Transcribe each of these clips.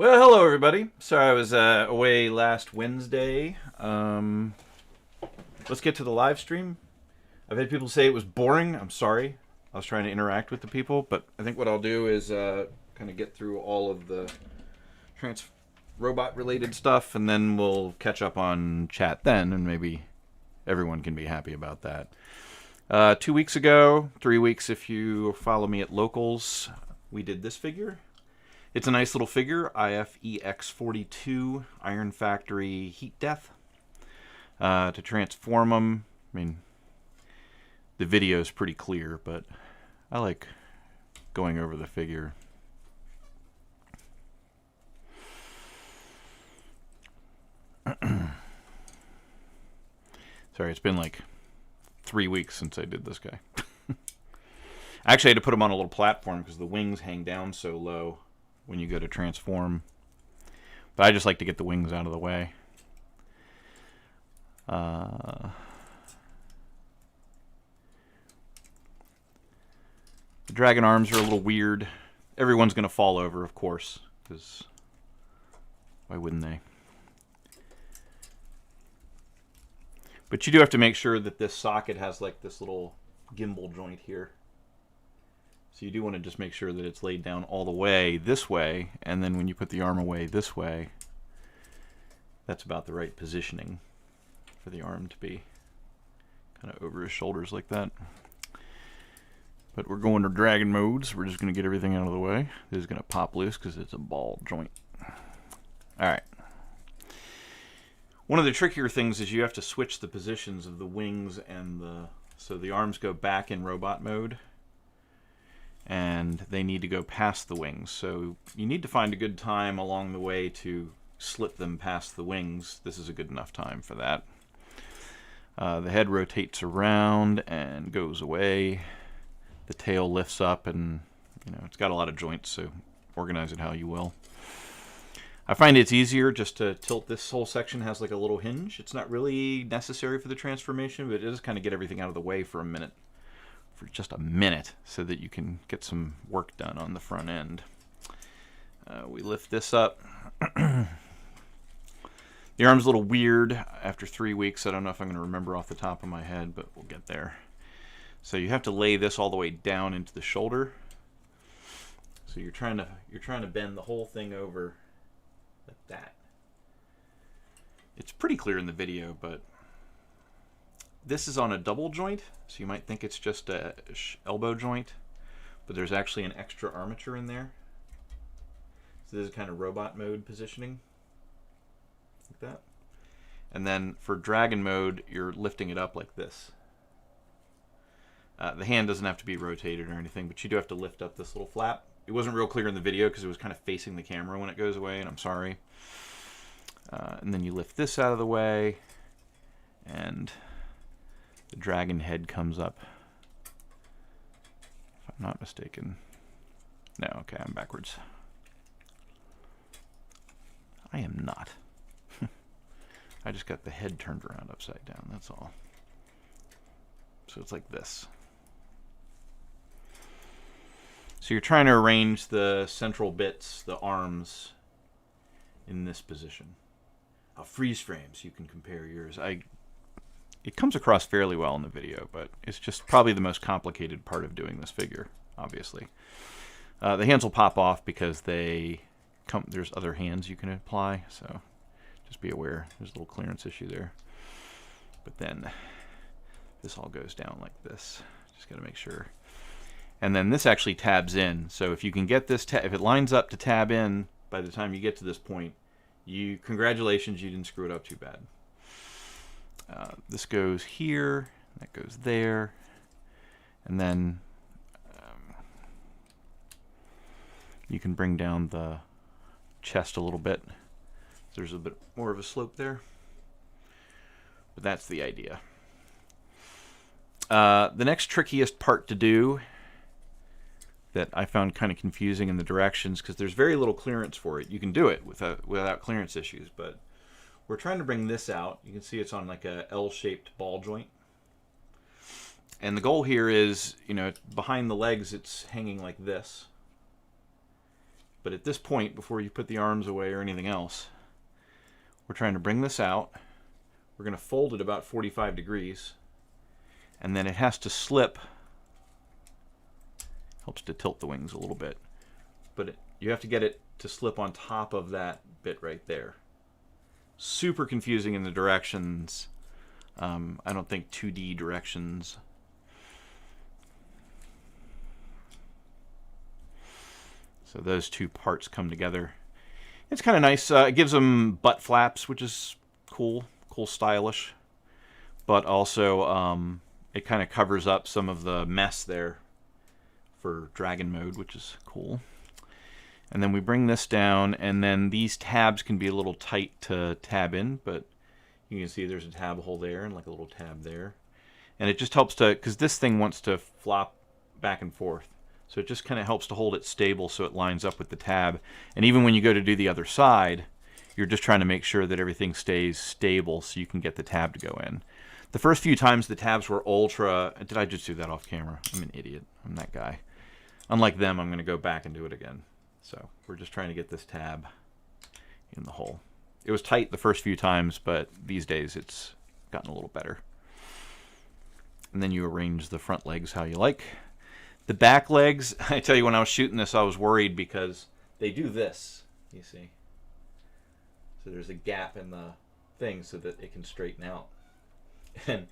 Well, hello everybody. Sorry I was away last Wednesday. Let's get to the live stream. I've had people say it was boring. I'm sorry. I was trying to interact with the people, but I think what I'll do is kind of get through all of the robot related stuff, and then we'll catch up on chat then, and maybe everyone can be happy about that. 2 weeks ago, 3 weeks if you follow me at locals, we did this figure. It's a nice little figure, IFEX-42 Iron Factory Heat Death. To transform them, I mean, the video is pretty clear, but I like going over the figure. Sorry, it's been like 3 weeks since I did this guy. I actually had to put him on a little platform because the wings hang down so low when you go to transform. But I just like to get the wings out of the way. The dragon arms are a little weird. Everyone's going to fall over, of course, because why wouldn't they? But you do have to make sure that this socket has like this little gimbal joint here. So you do want to just make sure that it's laid down all the way this way, and then when you put the arm away this way, that's about the right positioning for the arm to be kind of over his shoulders like that. But we're going to dragon mode, so we're just going to get everything out of the way. This is going to pop loose because it's a ball joint. Alright. One of the trickier things is you have to switch the positions of the wings and so the arms go back in robot mode, and they need to go past the wings. So you need to find a good time along the way to slip them past the wings. This is a good enough time for that. The head rotates around and goes away. The tail lifts up, and it's got a lot of joints, so organize it how you will. I find it's easier just to tilt this whole section. Has like a little hinge. It's not really necessary for the transformation, but it does kind of get everything out of the way for a minute. For just a minute, so that you can get some work done on the front end. We lift this up. The arm's a little weird after 3 weeks. I don't know if I'm going to remember off the top of my head, but we'll get there. So you have to lay this all the way down into the shoulder. So you're trying to bend the whole thing over like that. It's pretty clear in the video, but this is on a double joint, so you might think it's just a elbow joint, but there's actually an extra armature in there. So this is kind of robot mode positioning, like that. And then for dragon mode, you're lifting it up like this. The hand doesn't have to be rotated or anything, but you do have to lift up this little flap. It wasn't real clear in the video because it was kind of facing the camera when it goes away, and I'm sorry. And then you lift this out of the way, and the dragon head comes up, if I'm not mistaken. No, okay, I'm backwards. I am not. I just got the head turned around upside down, that's all. So it's like this. So you're trying to arrange the central bits, the arms, in this position. I'll freeze frame so you can compare yours. It comes across fairly well in the video, but it's just probably the most complicated part of doing this figure, obviously. The hands will pop off because there's other hands you can apply, so just be aware. There's a little clearance issue there. But then this all goes down like this. Just got to make sure. And then this actually tabs in. So if you can get this, if it lines up to tab in by the time you get to this point, congratulations, you didn't screw it up too bad. This goes here, that goes there, and then you can bring down the chest a little bit. There's a bit more of a slope there, but that's the idea. The next trickiest part to do that I found kind of confusing in the directions, because there's very little clearance for it. You can do it without clearance issues, but we're trying to bring this out. You can see it's on like a L-shaped ball joint. And the goal here is, behind the legs it's hanging like this. But at this point, before you put the arms away or anything else, we're trying to bring this out. We're going to fold it about 45 degrees, and then it has to slip. Helps to tilt the wings a little bit, but you have to get it to slip on top of that bit right there. Super confusing in the directions. I don't think 2D directions. So those two parts come together. It's kind of nice. It gives them butt flaps, which is cool, stylish. But also, it kind of covers up some of the mess there for dragon mode, which is cool. And then we bring this down, and then these tabs can be a little tight to tab in, but you can see there's a tab hole there and like a little tab there. And it just helps to, because this thing wants to flop back and forth. So it just kind of helps to hold it stable so it lines up with the tab. And even when you go to do the other side, you're just trying to make sure that everything stays stable so you can get the tab to go in. The first few times the tabs were ultra... Did I just do that off camera? I'm an idiot. I'm that guy. Unlike them, I'm going to go back and do it again. So we're just trying to get this tab in the hole. It was tight the first few times, but these days it's gotten a little better. And then you arrange the front legs how you like. The back legs, I tell you, when I was shooting this, I was worried because they do this, you see. So there's a gap in the thing so that it can straighten out. And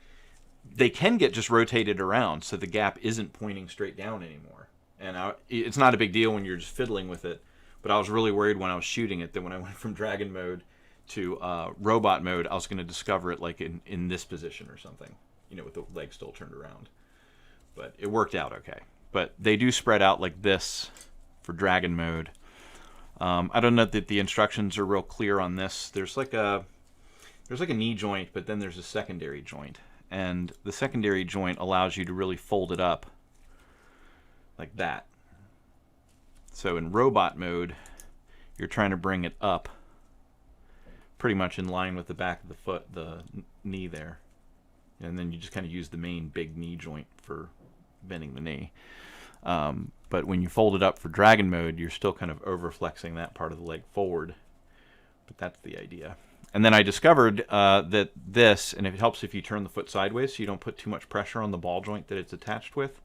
they can get just rotated around so the gap isn't pointing straight down anymore. And it's not a big deal when you're just fiddling with it, but I was really worried when I was shooting it that when I went from dragon mode to robot mode, I was going to discover it like in this position or something, you know, with the leg still turned around. But it worked out okay. But they do spread out like this for dragon mode. I don't know that the instructions are real clear on this. There's like a knee joint, but then there's a secondary joint. And the secondary joint allows you to really fold it up like that. So in robot mode, you're trying to bring it up pretty much in line with the back of the foot, the knee there. And then you just kind of use the main big knee joint for bending the knee. But when you fold it up for dragon mode, you're still kind of overflexing that part of the leg forward. But that's the idea. And then I discovered that this, and it helps if you turn the foot sideways so you don't put too much pressure on the ball joint that it's attached with.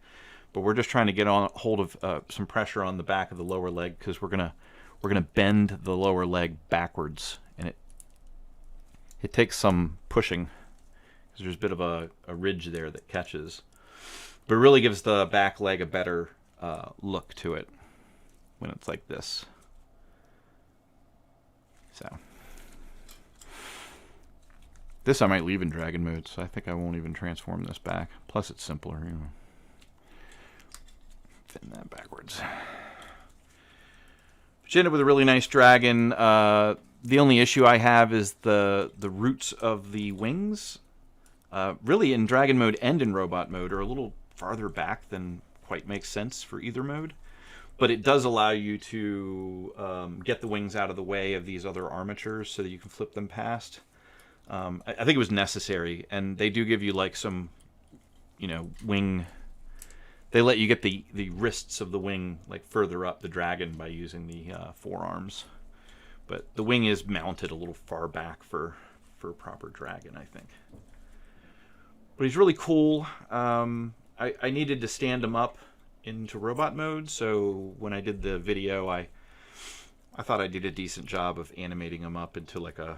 But we're just trying to get on hold of some pressure on the back of the lower leg because we're gonna bend the lower leg backwards, and it takes some pushing because there's a bit of a ridge there that catches. But it really gives the back leg a better look to it when it's like this. So this I might leave in dragon mode, so I think I won't even transform this back. Plus it's simpler, you know. Fin that backwards. But you end up with a really nice dragon. The only issue I have is the roots of the wings. Really in dragon mode and in robot mode are a little farther back than quite makes sense for either mode. But it does allow you to get the wings out of the way of these other armatures so that you can flip them past. I think it was necessary, and they do give you like some, you know, wing. They let you get the wrists of the wing like further up the dragon by using the forearms. But the wing is mounted a little far back for proper dragon, I think. But he's really cool. I needed to stand him up into robot mode, so when I did the video, I thought I did a decent job of animating him up into like a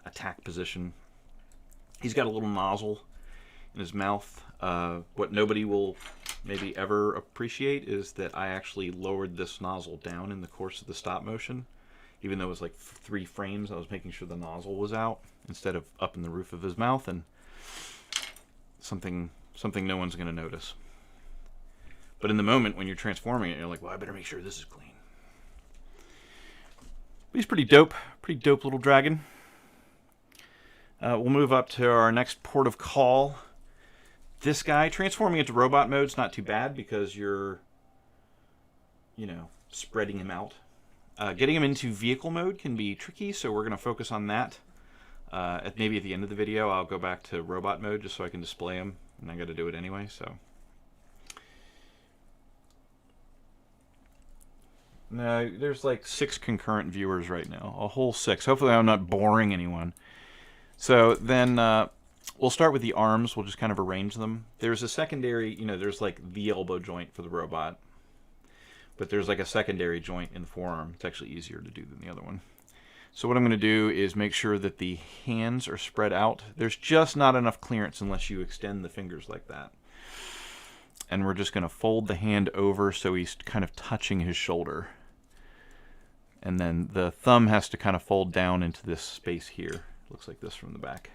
attack position. He's got a little nozzle in his mouth. What nobody will maybe ever appreciate is that I actually lowered this nozzle down in the course of the stop motion. Even though it was like 3 frames, I was making sure the nozzle was out instead of up in the roof of his mouth, and something no one's going to notice. But in the moment when you're transforming it, you're like, well, I better make sure this is clean. But he's pretty dope little dragon. We'll move up to our next port of call. This guy, transforming into robot mode is not too bad because you're, you know, spreading him out. Getting him into vehicle mode can be tricky, so we're going to focus on that. Maybe at the end of the video, I'll go back to robot mode just so I can display him, and I got to do it anyway. So No, there's like 6 concurrent viewers right now. A whole 6. Hopefully I'm not boring anyone. So then we'll start with the arms. We'll just kind of arrange them. There's a secondary, you know, there's like the elbow joint for the robot. But there's like a secondary joint in the forearm. It's actually easier to do than the other one. So what I'm going to do is make sure that the hands are spread out. There's just not enough clearance unless you extend the fingers like that. And we're just going to fold the hand over so he's kind of touching his shoulder. And then the thumb has to kind of fold down into this space here. Looks like this from the back.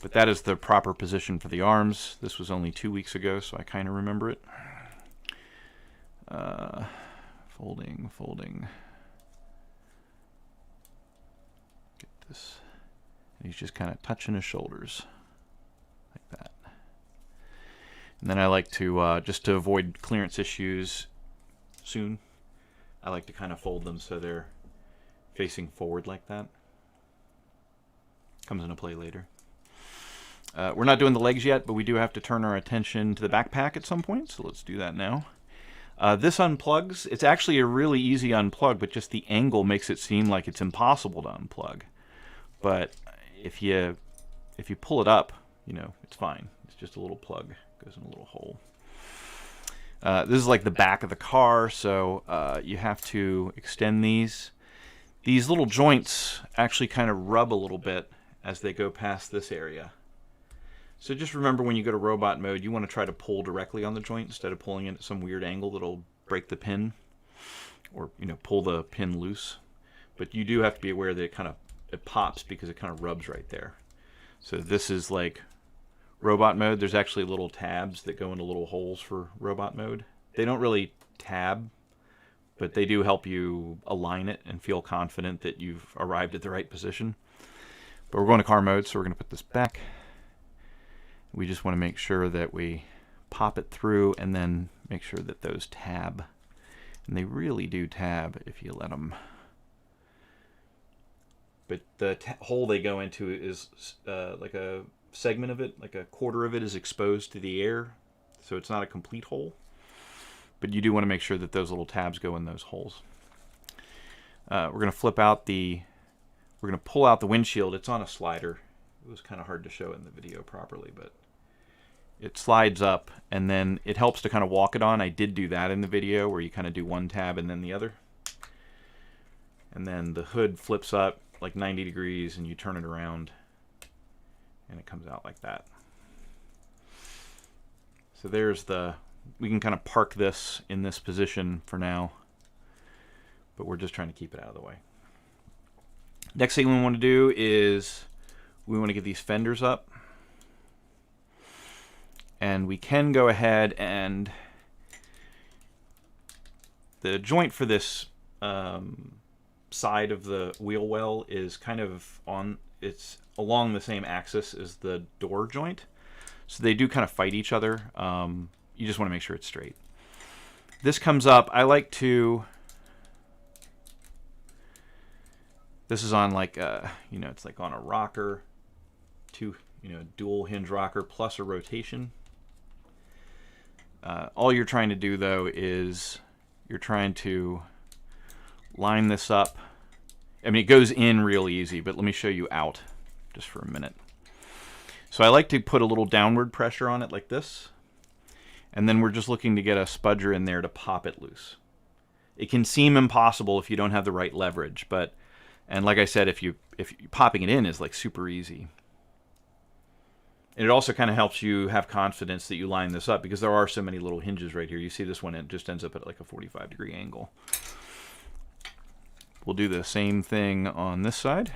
But that is the proper position for the arms. This was only 2 weeks ago, so I kind of remember it. Folding, folding. Get this. And he's just kind of touching his shoulders like that. And then I like to, just to avoid clearance issues soon, I like to kind of fold them so they're facing forward like that. Comes into play later. We're not doing the legs yet, but we do have to turn our attention to the backpack at some point, so let's do that now. This unplugs. It's actually a really easy unplug, but just the angle makes it seem like it's impossible to unplug. But if you pull it up, you know, it's fine. It's just a little plug. Goes in a little hole. This is like the back of the car, so you have to extend these. These little joints actually kind of rub a little bit as they go past this area. So just remember, when you go to robot mode, you want to try to pull directly on the joint instead of pulling it at some weird angle that'll break the pin, or, you know, pull the pin loose. But you do have to be aware that it pops because it kind of rubs right there. So this is like robot mode. There's actually little tabs that go into little holes for robot mode. They don't really tab, but they do help you align it and feel confident that you've arrived at the right position. But we're going to car mode, so we're going to put this back. We just want to make sure that we pop it through and then make sure that those tab. And they really do tab if you let them. But the hole they go into is like a segment of it, like a quarter of it is exposed to the air. So it's not a complete hole. But you do want to make sure that those little tabs go in those holes. We're going to flip out the... We're going to pull out the windshield. It's on a slider. It was kind of hard to show in the video properly, but it slides up, and then it helps to kind of walk it on. I did do that in the video, where you kind of do one tab and then the other. And then the hood flips up like 90 degrees, and you turn it around, and it comes out like that. So there's the... We can kind of park this in this position for now, but we're just trying to keep it out of the way. Next thing we want to do is we want to get these fenders up. And we can go ahead and... The joint for this side of the wheel well is kind of on... It's along the same axis as the door joint. So they do kind of fight each other. You just want to make sure it's straight. This comes up. I like to... This is on like, you know, it's like on a rocker, dual hinge rocker plus a rotation. All you're trying to do though is you're trying to line this up. I mean, it goes in real easy, but let me show you out just for a minute. So I like to put a little downward pressure on it like this, and then we're just looking to get a spudger in there to pop it loose. It can seem impossible if you don't have the right leverage, but... And like I said, if you popping it in is like super easy. And it also kind of helps you have confidence that you line this up, because there are so many little hinges right here. You see this one, it just ends up at like a 45-degree angle. We'll do the same thing on this side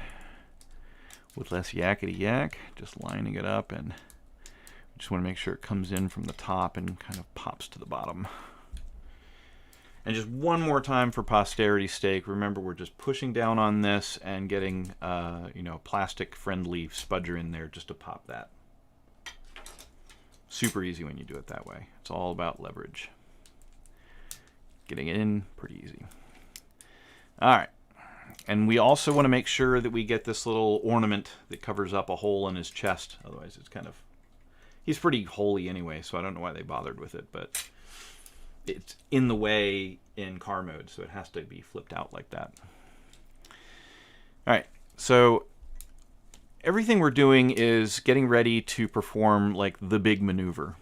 with less yakety yak, just lining it up, and just want to make sure it comes in from the top and kind of pops to the bottom. And just one more time for posterity's sake, remember we're just pushing down on this and getting plastic-friendly spudger in there just to pop that. Super easy when you do it that way. It's all about leverage. Getting it in, pretty easy. All right. And we also want to make sure that we get this little ornament that covers up a hole in his chest. Otherwise it's kind of... He's pretty holy anyway, so I don't know why they bothered with it, but... it's in the way in car mode, so it has to be flipped out like that. All right, so everything we're doing is getting ready to perform like the big maneuver.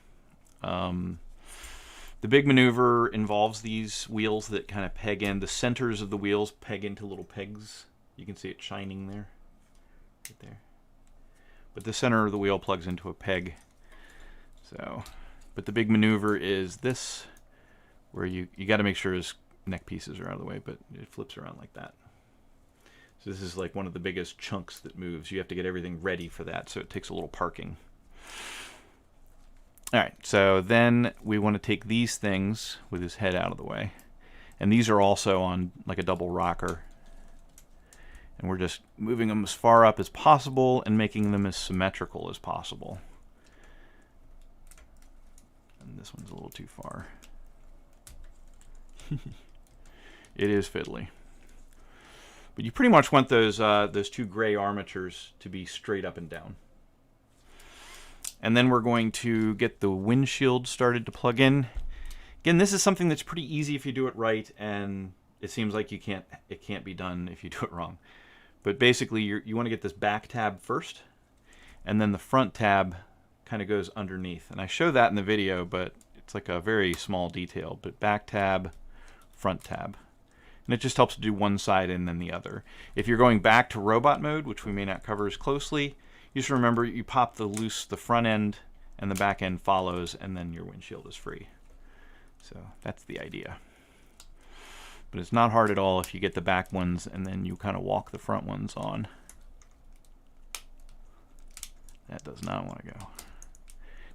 The big maneuver involves these wheels that kind of peg in. The centers of the wheels peg into little pegs. You can see it shining there, right there. But the center of the wheel plugs into a peg. So, but the big maneuver is this, where you got to make sure his neck pieces are out of the way, but it flips around like that. So this is like one of the biggest chunks that moves. You have to get everything ready for that, so it takes a little parking. All right, so then we want to take these things with his head out of the way. And these are also on like a double rocker. And we're just moving them as far up as possible and making them as symmetrical as possible. And this one's a little too far. It is fiddly. But you pretty much want those two gray armatures to be straight up and down. And then we're going to get the windshield started to plug in. Again, this is something that's pretty easy if you do it right, and it seems like it can't be done if you do it wrong. But basically, you want to get this back tab first, and then the front tab kind of goes underneath. And I show that in the video, but it's like a very small detail. But back tab, front tab. And it just helps to do one side and then the other. If you're going back to robot mode, which we may not cover as closely, you just remember you pop the front end and the back end follows, and then your windshield is free. So that's the idea. But it's not hard at all if you get the back ones and then you kind of walk the front ones on. That does not want to go.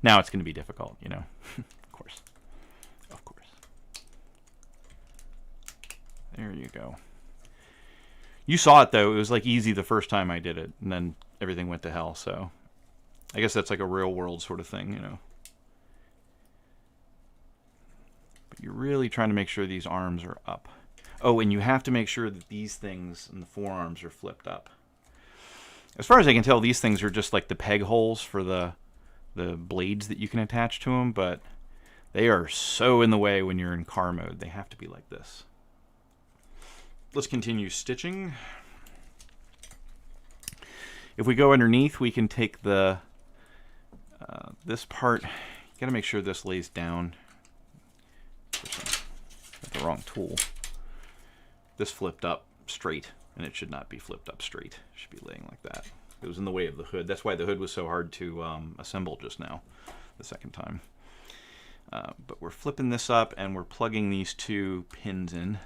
Now it's going to be difficult, you know. Of course. Of course. There you go. You saw it though. It was like easy the first time I did it, and then everything went to hell. So I guess that's like a real world sort of thing, you know. But you're really trying to make sure these arms are up. Oh, and you have to make sure that these things and the forearms are flipped up. As far as I can tell, these things are just like the peg holes for the blades that you can attach to them, but they are so in the way when you're in car mode. They have to be like this. Let's continue stitching. If we go underneath, we can take the this part. You got to make sure this lays down. Got the wrong tool. This flipped up straight, and it should not be flipped up straight. It should be laying like that. It was in the way of the hood. That's why the hood was so hard to assemble just now, the second time. But we're flipping this up, and we're plugging these two pins in.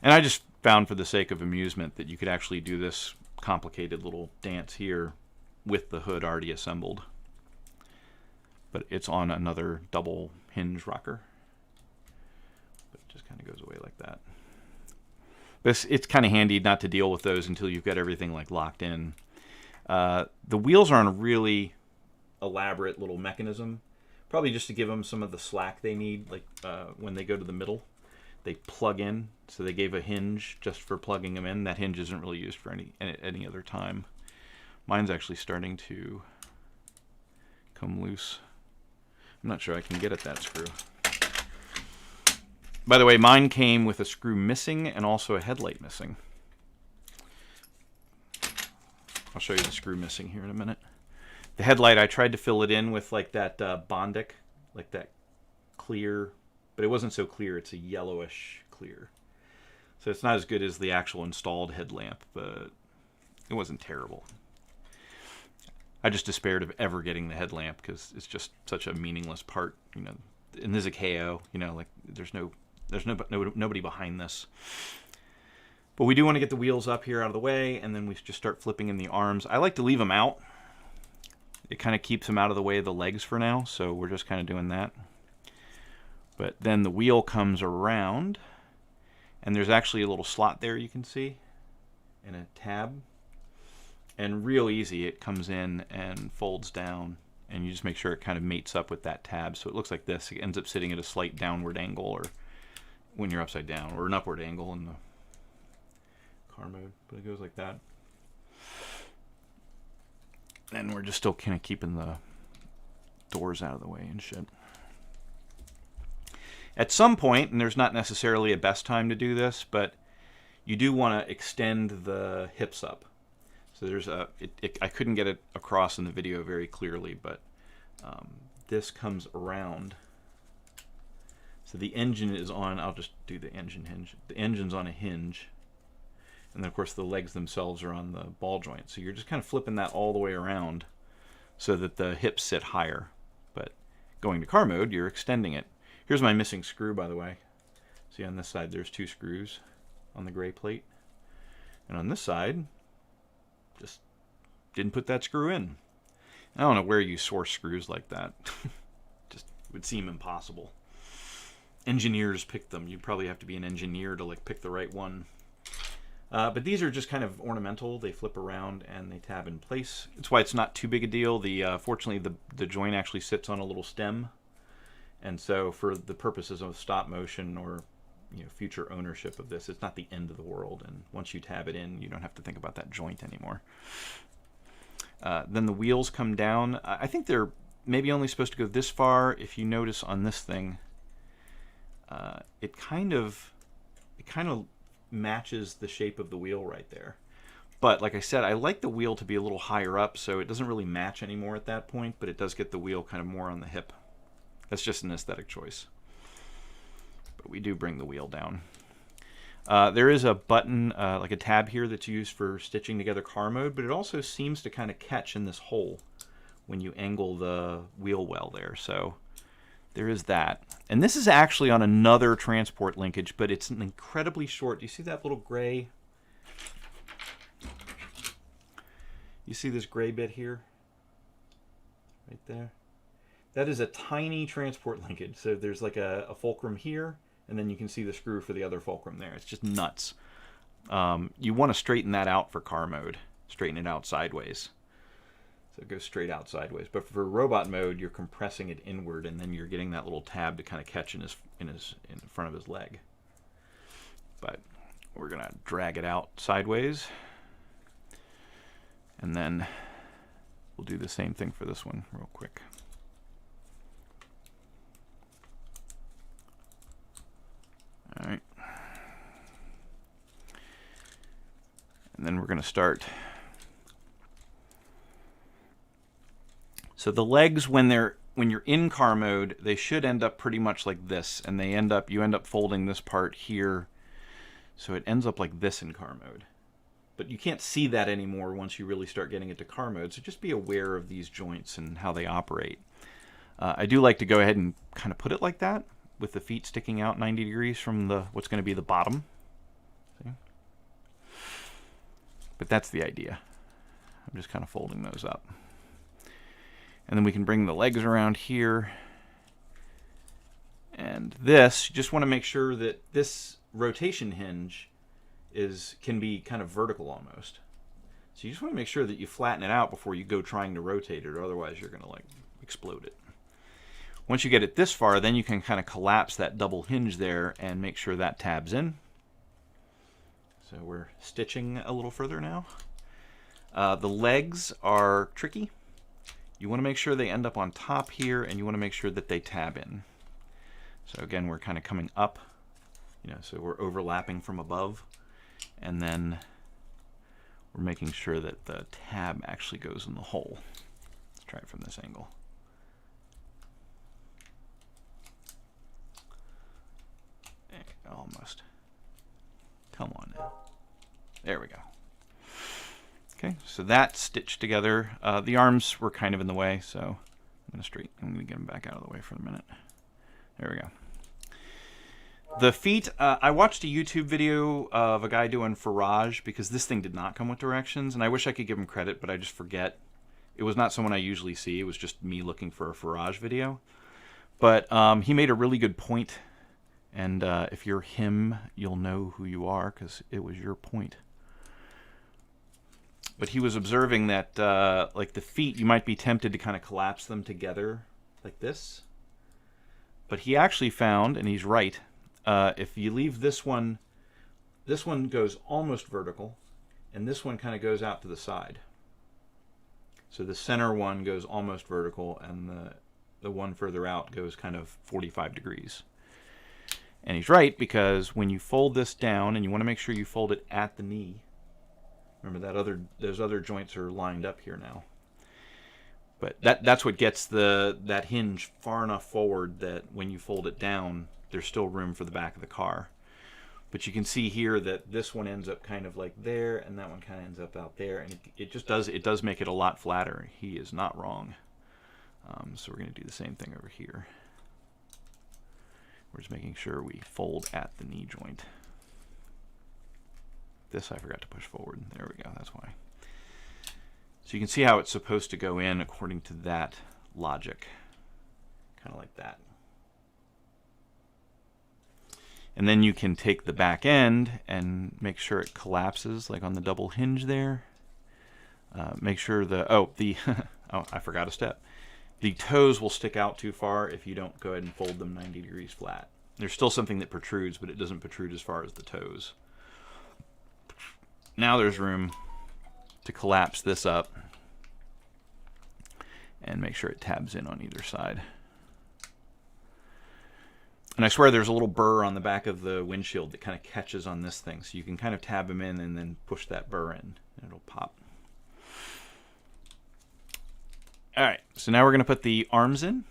And I just found, for the sake of amusement, that you could actually do this complicated little dance here with the hood already assembled. But it's on another double hinge rocker. But it just kind of goes away like that. It's kind of handy not to deal with those until you've got everything like locked in. The wheels are on a really elaborate little mechanism, probably just to give them some of the slack they need, like when they go to the middle. They plug in, so they gave a hinge just for plugging them in. That hinge isn't really used for any other time. Mine's actually starting to come loose. I'm not sure I can get at that screw. By the way, mine came with a screw missing and also a headlight missing. I'll show you the screw missing here in a minute. The headlight, I tried to fill it in with like that Bondic, like that clear, but it wasn't so clear. It's a yellowish clear. So it's not as good as the actual installed headlamp, but it wasn't terrible. I just despaired of ever getting the headlamp because it's just such a meaningless part, you know. And this is a KO, you know, like there's nobody behind this. But we do want to get the wheels up here out of the way, and then we just start flipping in the arms. I like to leave them out. It kind of keeps them out of the way of the legs for now, so we're just kind of doing that. But then the wheel comes around, and there's actually a little slot there you can see, and a tab. And real easy, it comes in and folds down, and you just make sure it kind of mates up with that tab. So it looks like this. It ends up sitting at a slight downward angle, or when you're upside down, or an upward angle in the car mode. But it goes like that. And we're just still kind of keeping the doors out of the way and shit. At some point, and there's not necessarily a best time to do this, but you do want to extend the hips up. So there's a, I couldn't get it across in the video very clearly, but this comes around. So the engine is on, I'll just do the engine hinge. The engine's on a hinge. And then of course the legs themselves are on the ball joint. So you're just kind of flipping that all the way around so that the hips sit higher. But going to car mode, you're extending it. Here's my missing screw, by the way. See, on this side there's 2 screws on the gray plate. And on this side, just didn't put that screw in. I don't know where you source screws like that. Just would seem impossible. Engineers pick them. You'd probably have to be an engineer to like pick the right one. But these are just kind of ornamental. They flip around and they tab in place. That's why it's not too big a deal. Fortunately, the joint actually sits on a little stem. And so for the purposes of stop motion or future ownership of this, it's not the end of the world. And once you tab it in, you don't have to think about that joint anymore. Then the wheels come down. I think they're maybe only supposed to go this far. If you notice on this thing, it kind of matches the shape of the wheel right there. But like I said, I like the wheel to be a little higher up, so it doesn't really match anymore at that point, but it does get the wheel kind of more on the hip. That's just an aesthetic choice. But we do bring the wheel down. There is a button, like a tab here that's used for stitching together car mode, but it also seems to kind of catch in this hole when you angle the wheel well there. So there is that. And this is actually on another transport linkage, but it's an incredibly short. Do you see that little gray? You see this gray bit here? Right there? That is a tiny transport linkage. So there's like a fulcrum here, and then you can see the screw for the other fulcrum there. It's just nuts. You want to straighten that out for car mode. Straighten it out sideways. So it goes straight out sideways. But for robot mode, you're compressing it inward, and then you're getting that little tab to kind of catch in front of his leg. But we're gonna drag it out sideways, and then we'll do the same thing for this one real quick. All right. And then we're going to start. So the legs, when you're in car mode, they should end up pretty much like this, and you end up folding this part here, so it ends up like this in car mode. But you can't see that anymore once you really start getting into car mode, so just be aware of these joints and how they operate. I do like to go ahead and kind of put it like that, with the feet sticking out 90 degrees from what's going to be the bottom. See? But that's the idea. I'm just kind of folding those up. And then we can bring the legs around here. And this, you just want to make sure that this rotation hinge can be kind of vertical almost. So you just want to make sure that you flatten it out before you go trying to rotate it, or otherwise you're going to like explode it. Once you get it this far, then you can kind of collapse that double hinge there and make sure that tabs in. So we're stitching a little further now. The legs are tricky. You want to make sure they end up on top here, and you want to make sure that they tab in. So again, we're kind of coming up, so we're overlapping from above, and then we're making sure that the tab actually goes in the hole. Let's try it from this angle. Almost. Come on now. There we go. Okay, so that's stitched together. The arms were kind of in the way, so I'm going to get them back out of the way for a minute. There we go. The feet, I watched a YouTube video of a guy doing Firage, because this thing did not come with directions, and I wish I could give him credit, but I just forget. It was not someone I usually see. It was just me looking for a Firage video. But he made a really good point. And if you're him, you'll know who you are, because it was your point. But he was observing that, like the feet, you might be tempted to kind of collapse them together like this. But he actually found, and he's right, if you leave this one goes almost vertical, and this one kind of goes out to the side. So the center one goes almost vertical, and the one further out goes kind of 45 degrees. And he's right, because when you fold this down, and you want to make sure you fold it at the knee. Remember that those other joints are lined up here now. But that's what gets that hinge far enough forward that when you fold it down, there's still room for the back of the car. But you can see here that this one ends up kind of like there, and that one kind of ends up out there, and it does make it a lot flatter. He is not wrong. So we're going to do the same thing over here. We're just making sure we fold at the knee joint. This I forgot to push forward. There we go. That's why. So you can see how it's supposed to go in according to that logic. Kind of like that. And then you can take the back end and make sure it collapses, like on the double hinge there. Make sure oh, I forgot a step. The toes will stick out too far if you don't go ahead and fold them 90 degrees flat. There's still something that protrudes, but it doesn't protrude as far as the toes. Now there's room to collapse this up and make sure it tabs in on either side. And I swear there's a little burr on the back of the windshield that kind of catches on this thing. So you can kind of tab them in and then push that burr in and it'll pop. All right, so now we're going to put the arms in.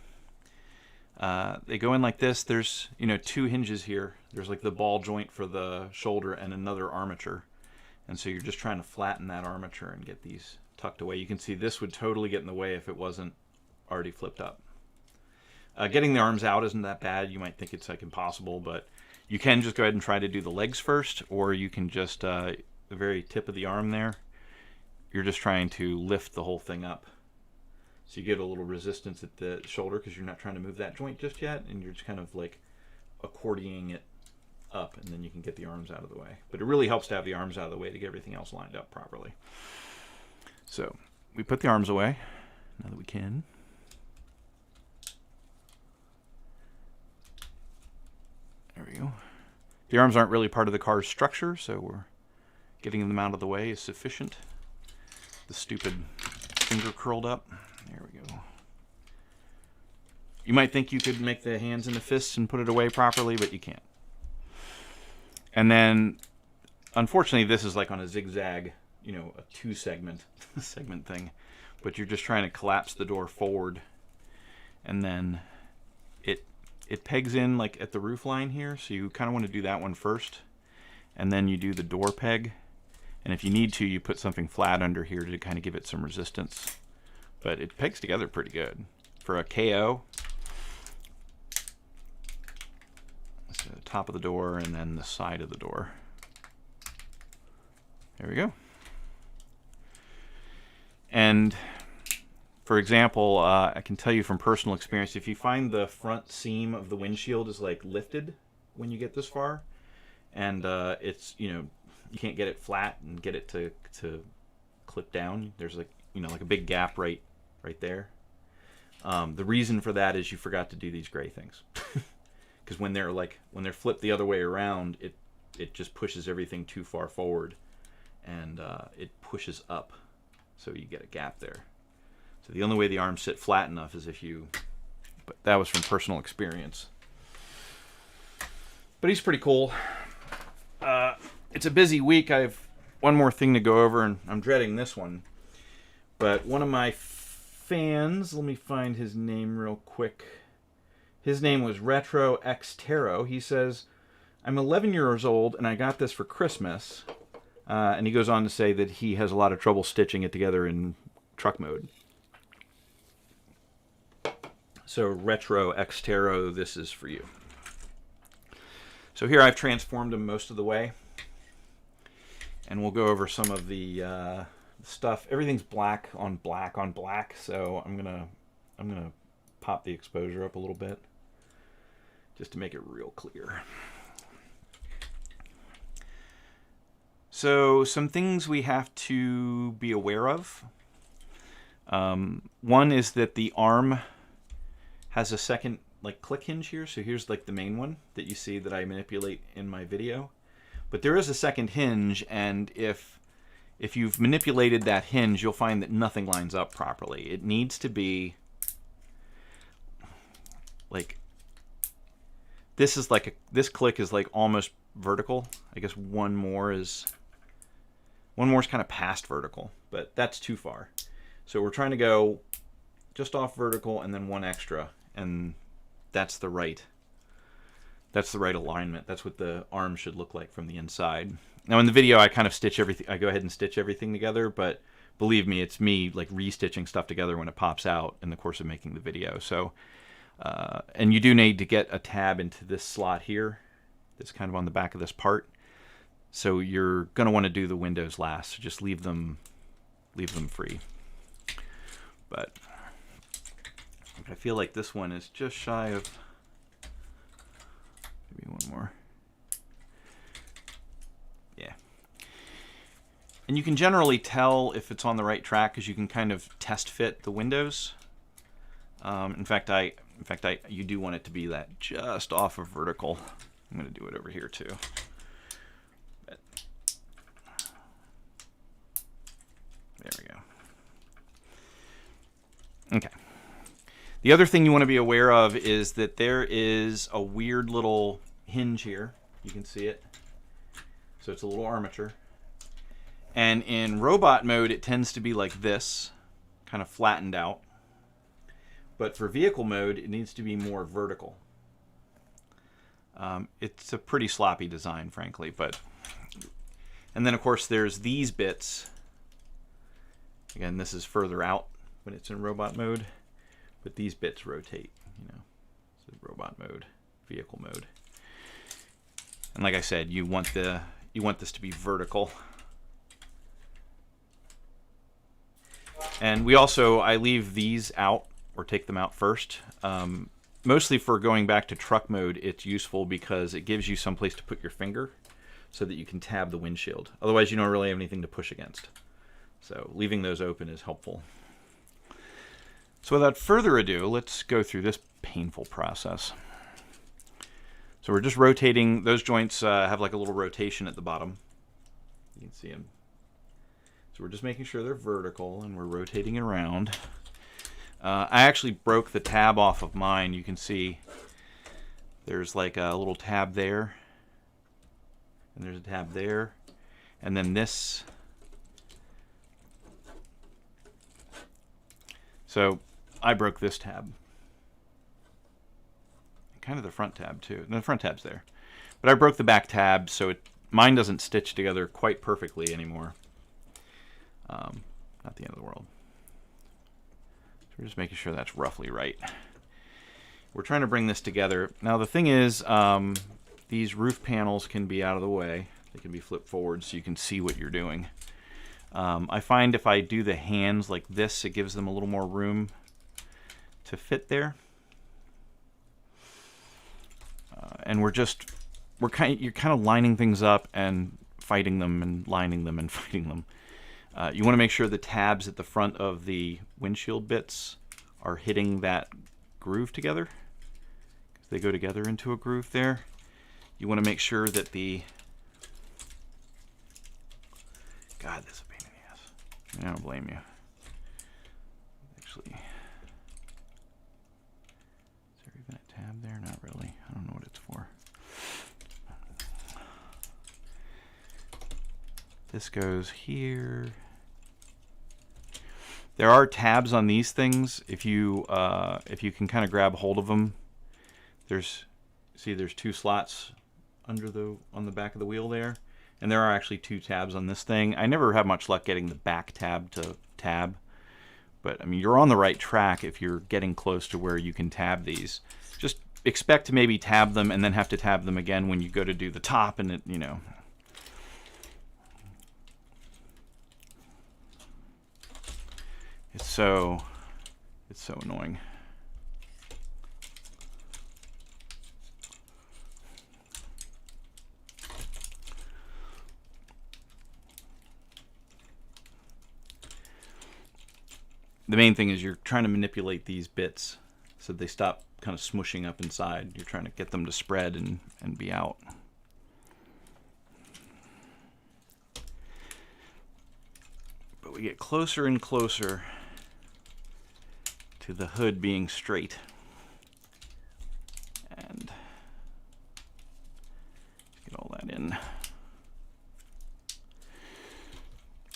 They go in like this. There's, two hinges here. There's like the ball joint for the shoulder and another armature. And so you're just trying to flatten that armature and get these tucked away. You can see this would totally get in the way if it wasn't already flipped up. Getting the arms out isn't that bad. You might think it's like impossible, but you can just go ahead and try to do the legs first, or you can just, the very tip of the arm there, you're just trying to lift the whole thing up. So you get a little resistance at the shoulder because you're not trying to move that joint just yet, and you're just kind of like accordioning it up, and then you can get the arms out of the way. But it really helps to have the arms out of the way to get everything else lined up properly. So we put the arms away now that we can. There we go. The arms aren't really part of the car's structure, so we're getting them out of the way is sufficient. The stupid finger curled up. There we go. You might think you could make the hands and the fists and put it away properly, but you can't. And then, unfortunately, this is like on a zigzag, a two-segment segment thing. But you're just trying to collapse the door forward, and then it pegs in like at the roof line here, so you kind of want to do that one first, and then you do the door peg. And if you need to, you put something flat under here to kind of give it some resistance. But it pegs together pretty good. For a KO, so the top of the door and then the side of the door. There we go. And for example, I can tell you from personal experience, if you find the front seam of the windshield is like lifted when you get this far, and it's, you can't get it flat and get it to clip down. There's like, like a big gap right there. The reason for that is you forgot to do these gray things. Because when they're flipped the other way around, it just pushes everything too far forward, and it pushes up, so you get a gap there. So the only way the arms sit flat enough is if you, but that was from personal experience. But he's pretty cool. It's a busy week. I have one more thing to go over, and I'm dreading this one. But one of my fans, let me find his name real quick. His name was Retro X Taro. He says, I'm 11 years old, and I got this for Christmas. And he goes on to say that he has a lot of trouble stitching it together in truck mode. So Retro X Taro, this is for you. So here I've transformed him most of the way, and we'll go over some of the stuff. Everything's black on black on black, so I'm gonna pop the exposure up a little bit just to make it real clear. So some things we have to be aware of. One is that the arm has a second click hinge here. So here's like the main one that you see that I manipulate in my video. But there is a second hinge, and if you've manipulated that hinge, you'll find that nothing lines up properly. It needs to be like this is like this click is like almost vertical. I guess one more is kind of past vertical, but that's too far. So we're trying to go just off vertical and then one extra, and that's the right alignment. That's what the arm should look like from the inside. Now in the video I kind of stitch everything, I go ahead and stitch everything together, but believe me, it's me like restitching stuff together when it pops out in the course of making the video. So and you do need to get a tab into this slot here that's kind of on the back of this part. So you're going to want to do the windows last. So just leave them free. But I feel like this one is just shy of, maybe one more. Yeah. And you can generally tell if it's on the right track because you can kind of test fit the windows. In fact, you do want it to be that just off of vertical. I'm going to do it over here too. But there we go. Okay. The other thing you want to be aware of is that there is a weird little hinge here. You can see it. So it's a little armature. And in robot mode, it tends to be like this, kind of flattened out. But for vehicle mode, it needs to be more vertical. It's a pretty sloppy design, frankly. And then, of course, there's these bits. Again, this is further out when it's in robot mode. But these bits rotate, you know. So robot mode, vehicle mode. And like I said, you want this to be vertical. And I leave these out, or take them out first. Mostly for going back to truck mode, it's useful because it gives you some place to put your finger so that you can tab the windshield. Otherwise, you don't really have anything to push against. So leaving those open is helpful. So without further ado, let's go through this painful process. So we're just rotating. Those joints have like a little rotation at the bottom. You can see them. So we're just making sure they're vertical, and we're rotating it around. I actually broke the tab off of mine. You can see there's like a little tab there, and there's a tab there, and then this. So I broke this tab. Kind of the front tab too. No, the front tab's there. But I broke the back tab, so mine doesn't stitch together quite perfectly anymore. Not the end of the world. So we're just making sure that's roughly right. We're trying to bring this together. Now the thing is, these roof panels can be out of the way. They can be flipped forward so you can see what you're doing. I find if I do the hands like this, it gives them a little more room to fit there. And you're kind of lining things up and fighting them and lining them and fighting them. You want to make sure the tabs at the front of the windshield bits are hitting that groove together. They go together into a groove there. You want to make sure that God, this is a pain in the ass. I don't blame you. Actually, is there even a tab there? Not really. I don't know what it's for. This goes here. There are tabs on these things. If you can kind of grab hold of them, there's two slots on the back of the wheel there, and there are actually two tabs on this thing. I never have much luck getting the back tab to tab, but I mean you're on the right track if you're getting close to where you can tab these. Just expect to maybe tab them and then have to tab them again when you go to do the top, and you know. It's so annoying. The main thing is you're trying to manipulate these bits so they stop kind of smushing up inside. You're trying to get them to spread and be out. But we get closer and closer to the hood being straight. And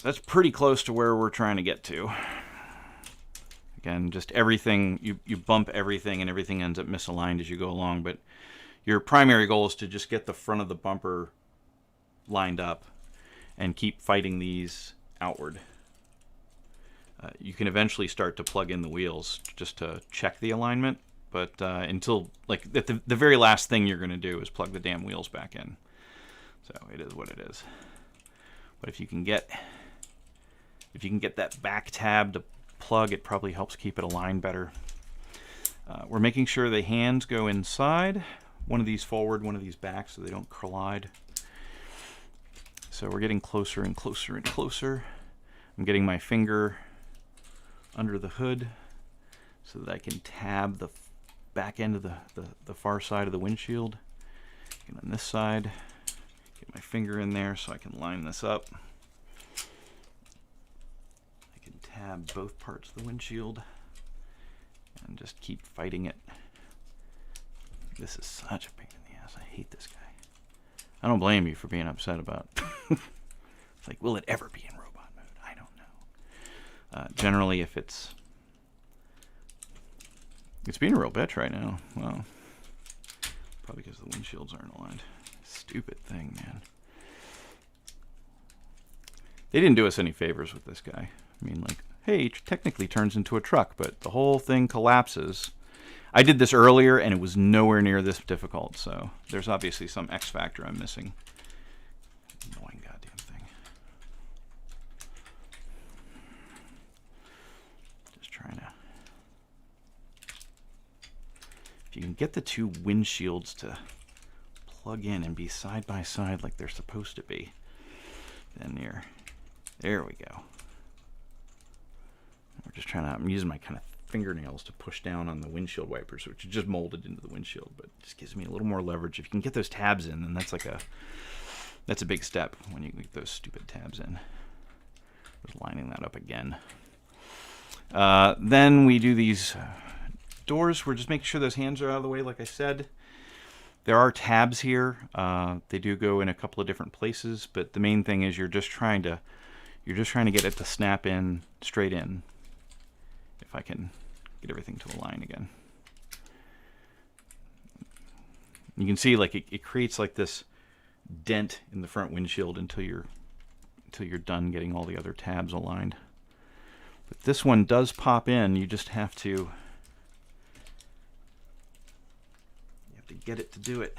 that's pretty close to where we're trying to get to. Again, just everything, you bump everything and everything ends up misaligned as you go along, but your primary goal is to just get the front of the bumper lined up and keep fighting these outward. You can eventually start to plug in the wheels just to check the alignment, but until, like, the very last thing you're going to do is plug the damn wheels back in. So it is what it is. But if you can get that back tab to plug, it probably helps keep it aligned better. We're making sure the hands go inside, one of these forward, one of these back, so they don't collide. So we're getting closer and closer and closer. I'm getting my finger under the hood so that I can tab the back end of the far side of the windshield. And on this side, get my finger in there so I can line this up. I can tab both parts of the windshield and just keep fighting it. This is such a pain in the ass. I hate this guy. I don't blame you for being upset about it's like, will it ever be in robot mode? I don't know. Generally, if it's being a real bitch right now. Well, probably because the windshields aren't aligned. Stupid thing, man. They didn't do us any favors with this guy. I mean, like, hey, it technically turns into a truck, but the whole thing collapses. I did this earlier, and it was nowhere near this difficult, so there's obviously some X factor I'm missing. Annoying goddamn thing. Just trying to... If you can get the two windshields to plug in and be side by side like they're supposed to be, then you're... There we go. We're just trying to... I'm using my kind of fingernails to push down on the windshield wipers, which are just molded into the windshield, but it just gives me a little more leverage. If you can get those tabs in, then that's a big step when you get those stupid tabs in. Just lining that up again. Then we do these doors. We're just making sure those hands are out of the way, like I said. There are tabs here. They do go in a couple of different places, but the main thing is you're just trying to get it to snap in straight in. If I can get everything to align again. You can see, like, it creates like this dent in the front windshield until you're done getting all the other tabs aligned. But this one does pop in. You just have to get it to do it.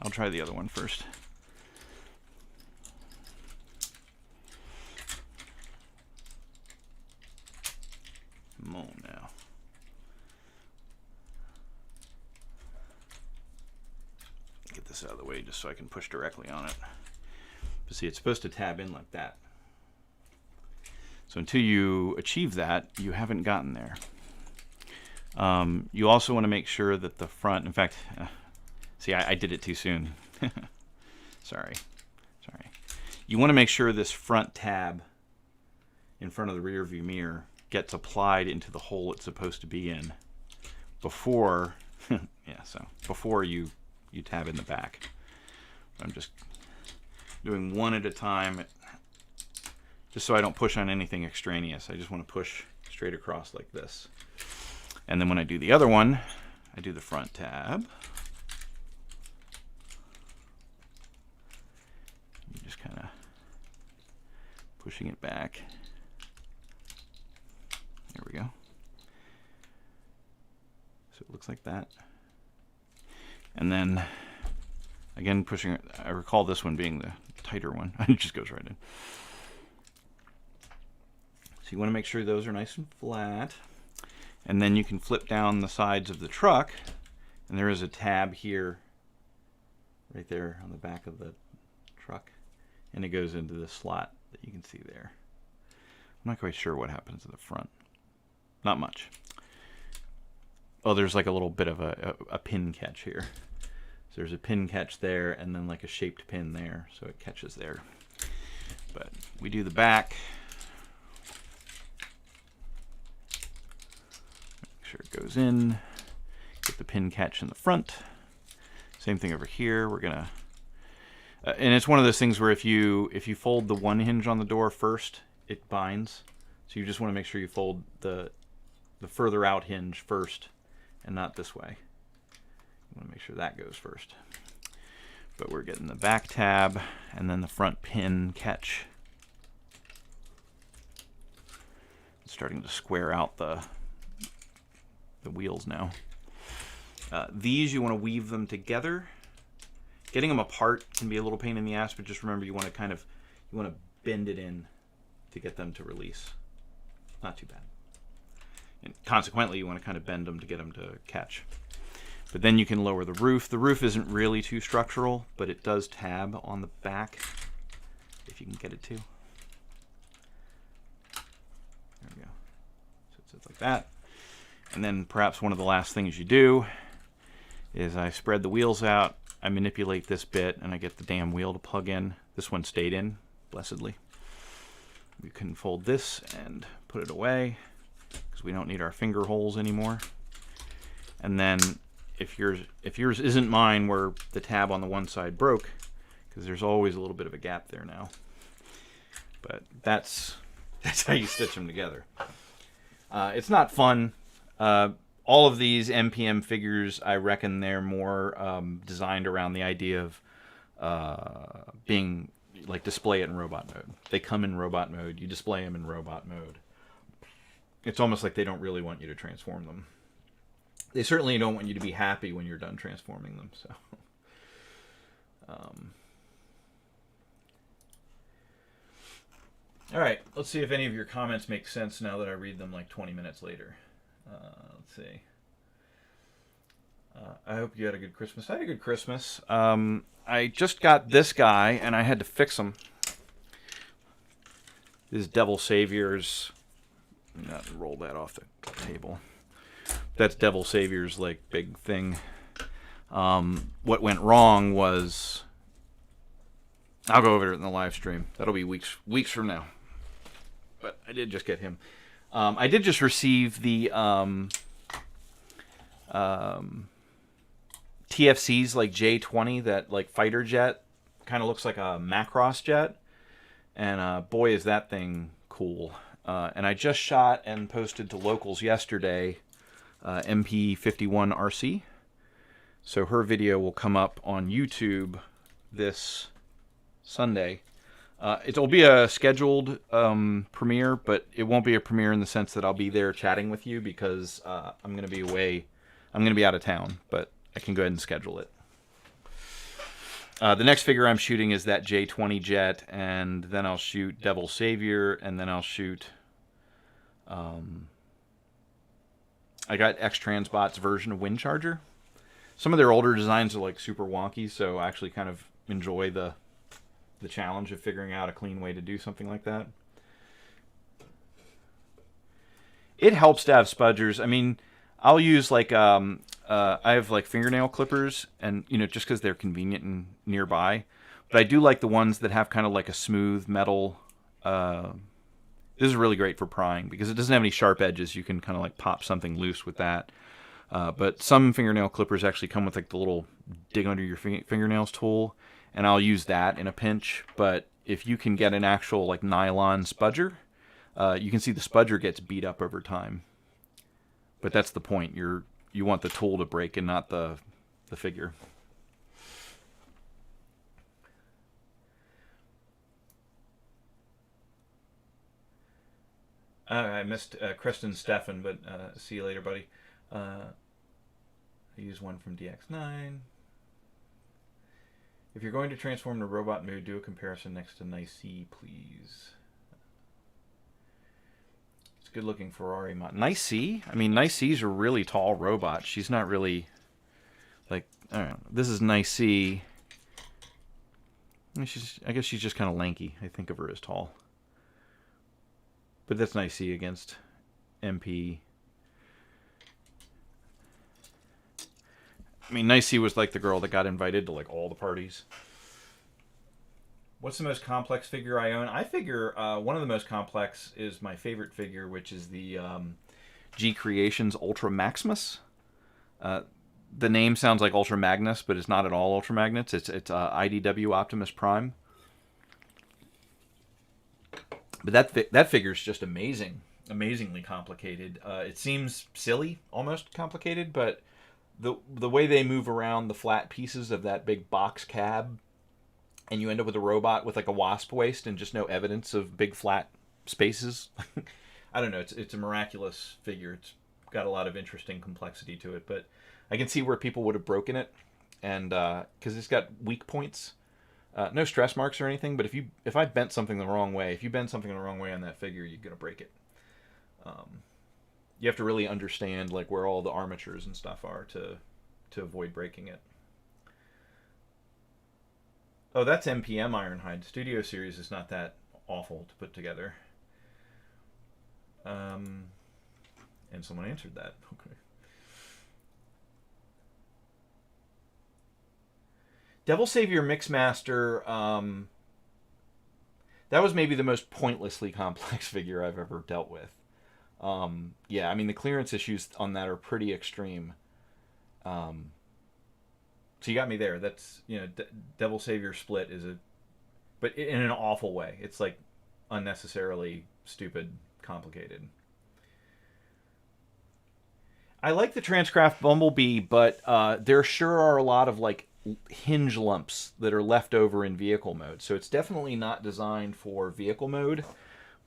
I'll try the other one first. Come on now. Get this out of the way just so I can push directly on it. But see, it's supposed to tab in like that. So until you achieve that, you haven't gotten there. You also want to make sure that the front, in fact, see, I did it too soon. Sorry. You want to make sure this front tab in front of the rear view mirror gets applied into the hole it's supposed to be in before before you tab in the back. I'm just doing one at a time just so I don't push on anything extraneous. I just want to push straight across like this. And then when I do the other one, I do the front tab. You're just kind of pushing it back. There we go. So it looks like that. And then, again, pushing it. I recall this one being the tighter one. It just goes right in. So you want to make sure those are nice and flat. And then you can flip down the sides of the truck. And there is a tab here, right there on the back of the truck. And it goes into the slot that you can see there. I'm not quite sure what happens to the front. Not much. Oh, there's like a little bit of a pin catch here. So there's a pin catch there and then like a shaped pin there, so it catches there. But we do the back. Make sure it goes in. Get the pin catch in the front. Same thing over here. We're gonna, and it's one of those things where if you fold the one hinge on the door first, it binds. So you just want to make sure you fold the further out hinge first and not this way. You want to make sure that goes first. But we're getting the back tab and then the front pin catch. It's starting to square out the wheels now. These, you want to weave them together. Getting them apart can be a little pain in the ass, but just remember you want to bend it in to get them to release. Not too bad. And consequently, you want to kind of bend them to get them to catch. But then you can lower the roof. The roof isn't really too structural, but it does tab on the back, if you can get it to. There we go. So it sits like that. And then perhaps one of the last things you do is I spread the wheels out, I manipulate this bit, and I get the damn wheel to plug in. This one stayed in, blessedly. We can fold this and put it away, because we don't need our finger holes anymore. And then if yours isn't mine where the tab on the one side broke, because there's always a little bit of a gap there now. But that's how you stitch them together. It's not fun. All of these MPM figures, I reckon they're more designed around the idea of being like display it in robot mode. They come in robot mode. You display them in robot mode. It's almost like they don't really want you to transform them. They certainly don't want you to be happy when you're done transforming them. So, all right, let's see if any of your comments make sense now that I read them like 20 minutes later. Let's see. I hope you had a good Christmas. I had a good Christmas. I just got this guy, and I had to fix him. This is Devil Savior's. Not roll that off the table. That's Devil Savior's like big thing. What went wrong was, I'll go over it in the live stream. That'll be weeks from now. But I did just get him. I did just receive the TFC's like J20, that like fighter jet, kind of looks like a Macross jet, and boy is that thing cool. And I just shot and posted to locals yesterday MP51 RC, so her video will come up on YouTube this Sunday. It'll be a scheduled premiere, but it won't be a premiere in the sense that I'll be there chatting with you, because I'm going to be away. I'm going to be out of town, but I can go ahead and schedule it. The next figure I'm shooting is that J20 jet, and then I'll shoot Devil Savior, and then I'll shoot... I got X-Transbot's version of Wind Charger. Some of their older designs are like super wonky, so I actually kind of enjoy the challenge of figuring out a clean way to do something like that. It helps to have spudgers. I mean, I'll use like I have like fingernail clippers, and you know, just because they're convenient and nearby. But I do like the ones that have kind of like a smooth metal. This is really great for prying because it doesn't have any sharp edges. You can kind of like pop something loose with that. But some fingernail clippers actually come with like the little dig under your fingernails tool, and I'll use that in a pinch. But if you can get an actual like nylon spudger, you can see the spudger gets beat up over time. But that's the point. You want the tool to break and not the figure. I missed Kristen Steffen, but see you later, buddy. I use one from DX9. If you're going to transform to robot mode, do a comparison next to Nice-C, please. It's good looking Ferrari mod. Nice-C? I mean, Nice-C's a really tall robot. She's not really, like, I don't know. This is Nice-C. I guess she's just kind of lanky. I think of her as tall. But that's Nice-C against MP. I mean, Nice-C was like the girl that got invited to like all the parties. What's the most complex figure I own? I figure one of the most complex is my favorite figure, which is the G Creations Ultra Maximus. The name sounds like Ultra Magnus, but it's not at all Ultra Magnus. It's IDW Optimus Prime. But that figure is just amazing, amazingly complicated. It seems silly, almost complicated, but the way they move around the flat pieces of that big box cab, and you end up with a robot with like a wasp waist and just no evidence of big flat spaces. I don't know. It's a miraculous figure. It's got a lot of interesting complexity to it, but I can see where people would have broken it, and because it's got weak points. No stress marks or anything, but if I bent something the wrong way, if you bend something the wrong way on that figure, you're gonna break it. You have to really understand like where all the armatures and stuff are to avoid breaking it. Oh, that's MPM Ironhide. Studio Series is not that awful to put together. And someone answered that. Okay. Devil Savior Mixmaster, that was maybe the most pointlessly complex figure I've ever dealt with. Yeah, I mean, the clearance issues on that are pretty extreme. So you got me there. That's, you know, Devil Savior Split is but in an awful way. It's like unnecessarily stupid, complicated. I like the Transcraft Bumblebee, but there sure are a lot of like hinge lumps that are left over in vehicle mode. So it's definitely not designed for vehicle mode,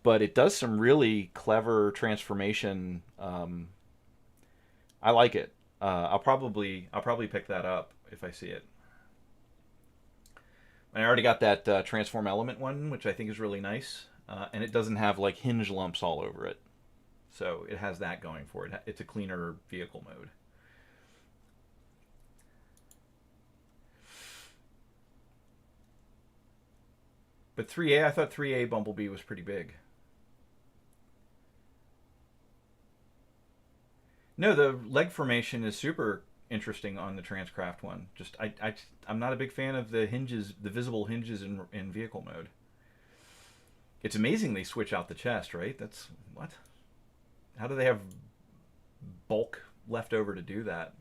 but it does some really clever transformation. I like it. I'll probably pick that up if I see it. I already got that Transform Element one, which I think is really nice, and it doesn't have like hinge lumps all over it. So it has that going for it. It's a cleaner vehicle mode. But 3A, I thought 3A Bumblebee was pretty big. No, the leg formation is super interesting on the Transcraft one. Just I'm not a big fan of the hinges, the visible hinges in vehicle mode. It's amazing they switch out the chest, right? That's what? How do they have bulk left over to do that?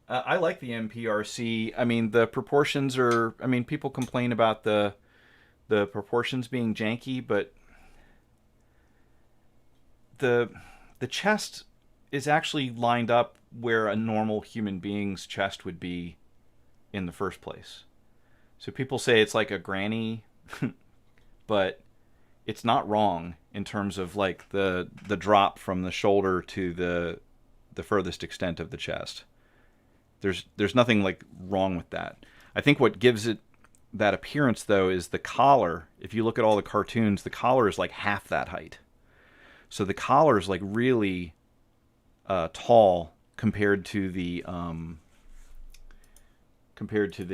I like the MPRC. I mean, the proportions are... I mean, people complain about the proportions being janky, but the chest is actually lined up where a normal human being's chest would be in the first place. So people say it's like a granny, but it's not wrong in terms of like the drop from the shoulder to the furthest extent of the chest. There's nothing like wrong with that. I think what gives it that appearance though is the collar. If you look at all the cartoons, the collar is like half that height. So the collar is like really tall compared to the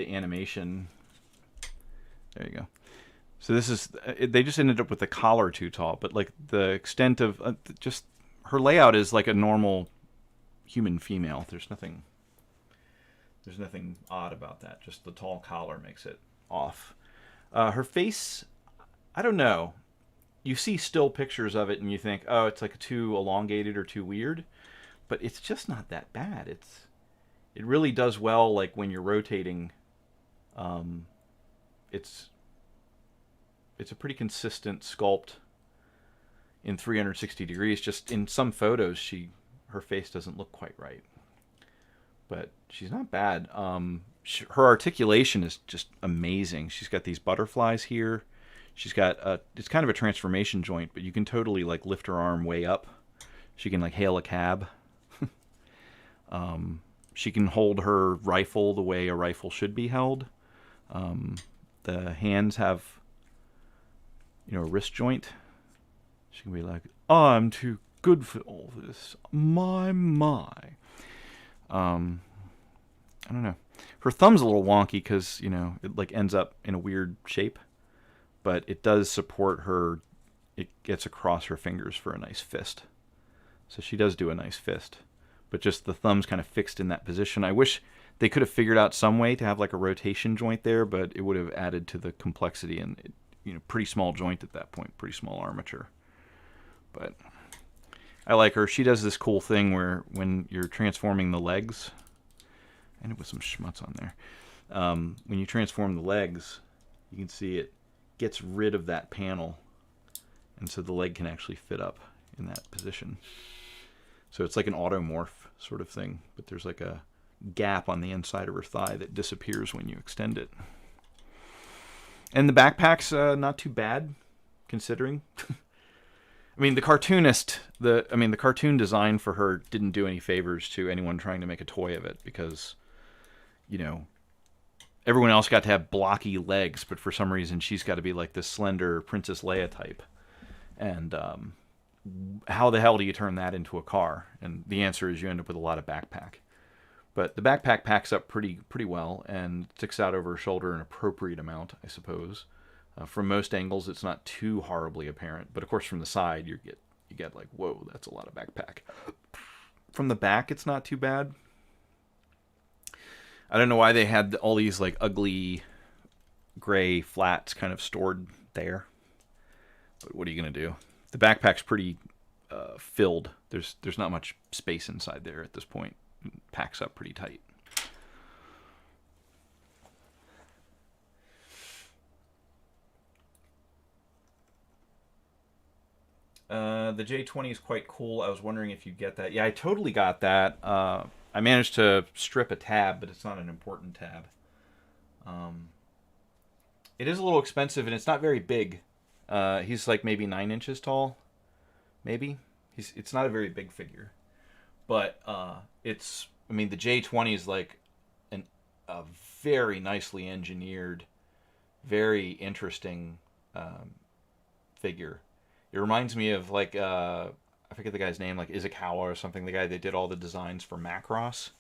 animation. There you go. So this is they just ended up with the collar too tall, but like the extent of just her layout is like a normal human female. There's nothing odd about that. Just the tall collar makes it off. Her face, I don't know. You see still pictures of it and you think, oh, it's like too elongated or too weird, but it's just not that bad. It really does well, like when you're rotating. It's a pretty consistent sculpt in 360 degrees. Just in some photos, her face doesn't look quite right. But she's not bad. Her articulation is just amazing. She's got these butterflies here. She's got it's kind of a transformation joint, but you can totally like lift her arm way up. She can like hail a cab. She can hold her rifle the way a rifle should be held. The hands have, a wrist joint. She can be like, I'm too good for all this. My. I don't know. Her thumb's a little wonky because, it like ends up in a weird shape. But it does support her. It gets across her fingers for a nice fist. So she does do a nice fist. But just the thumb's kind of fixed in that position. I wish they could have figured out some way to have like a rotation joint there, but it would have added to the complexity and, pretty small joint at that point. Pretty small armature. But I like her. She does this cool thing where when you're transforming the legs, ended with some schmutz on there. When you transform the legs, you can see it gets rid of that panel, and so the leg can actually fit up in that position. So it's like an automorph sort of thing, but there's like a gap on the inside of her thigh that disappears when you extend it. And the backpack's not too bad, considering. I mean, the cartoon design for her didn't do any favors to anyone trying to make a toy of it, because, you know, everyone else got to have blocky legs, but for some reason she's got to be like this slender Princess Leia type. And how the hell do you turn that into a car? And the answer is you end up with a lot of backpack. But the backpack packs up pretty well and sticks out over her shoulder an appropriate amount, I suppose. From most angles, it's not too horribly apparent, but of course from the side you get like, whoa, that's a lot of backpack. From the back, it's not too bad. I don't know why they had all these like ugly gray flats kind of stored there, but what are you gonna do? The backpack's pretty filled. There's not much space inside there at this point. It packs up pretty tight. The J20 is quite cool. I was wondering if you'd get that. Yeah, I totally got that. I managed to strip a tab, but it's not an important tab. It is a little expensive, and it's not very big. He's like maybe 9 inches tall. Maybe. It's not a very big figure. But it's... I mean, the J20 is like a very nicely engineered, very interesting figure. It reminds me of like I forget the guy's name, like Izukawa or something. The guy that did all the designs for Macross.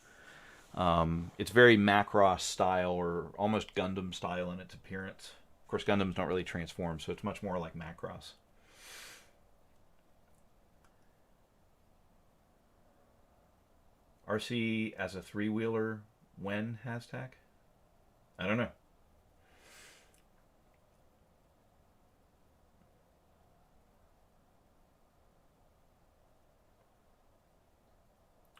It's very Macross style, or almost Gundam style in its appearance. Of course, Gundams don't really transform, so it's much more like Macross. RC as a 3-wheeler when hashtag? I don't know.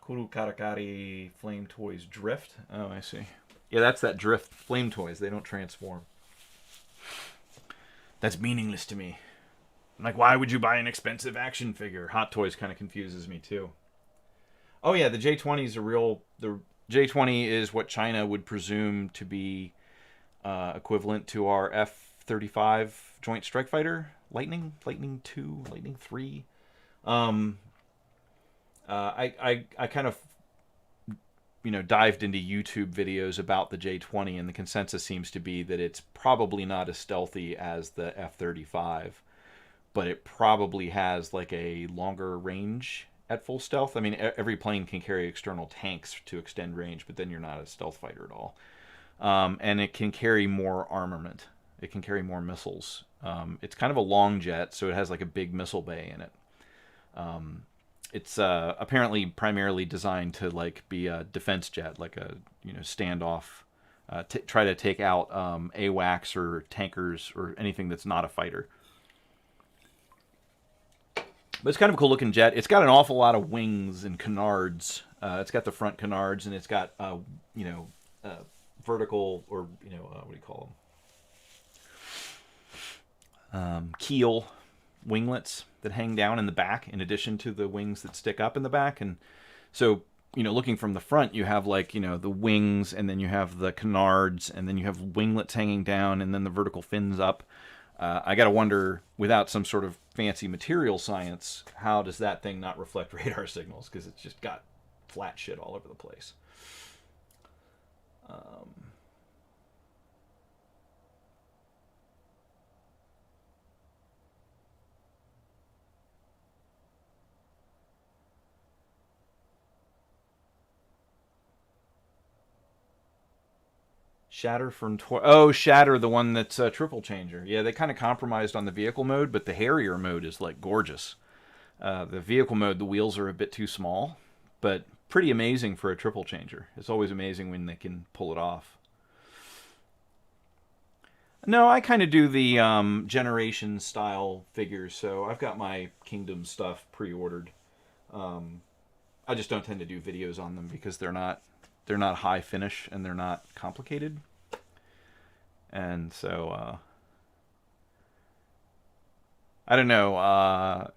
Kuru Karakari Flame Toys Drift. Oh, I see. Yeah, that's that Drift Flame Toys. They don't transform. That's meaningless to me. I'm like, why would you buy an expensive action figure? Hot Toys kind of confuses me too. Oh yeah, the J20 is the J20 is what China would presume to be equivalent to our F-35 Joint Strike Fighter, Lightning 2, Lightning 3. I kind of, you know, dived into YouTube videos about the J20, and the consensus seems to be that it's probably not as stealthy as the F-35, but it probably has like a longer range at full stealth. I mean, every plane can carry external tanks to extend range, but then you're not a stealth fighter at all. And it can carry more armament. It can carry more missiles. It's kind of a long jet, so it has like a big missile bay in it. It's apparently primarily designed to like be a defense jet, like a, you know, standoff, try to take out AWACS or tankers or anything that's not a fighter. But it's kind of a cool looking jet. It's got an awful lot of wings and canards. It's got the front canards, and it's got you know, vertical, or you know, what do you call them? Keel winglets that hang down in the back, in addition to the wings that stick up in the back. And so, you know, looking from the front, you have like, you know, the wings, and then you have the canards, and then you have winglets hanging down, and then the vertical fins up. I gotta wonder, without some sort of fancy material science, how does that thing not reflect radar signals? Because it's just got flat shit all over the place. Shatter from Shatter, the one that's a triple changer. Yeah, they kind of compromised on the vehicle mode, but the Harrier mode is like gorgeous. The vehicle mode, the wheels are a bit too small, but pretty amazing for a triple changer. It's always amazing when they can pull it off. No, I kind of do the generation style figures, so I've got my Kingdom stuff pre-ordered. I just don't tend to do videos on them because they're not not high finish and they're not complicated. And so I don't know. I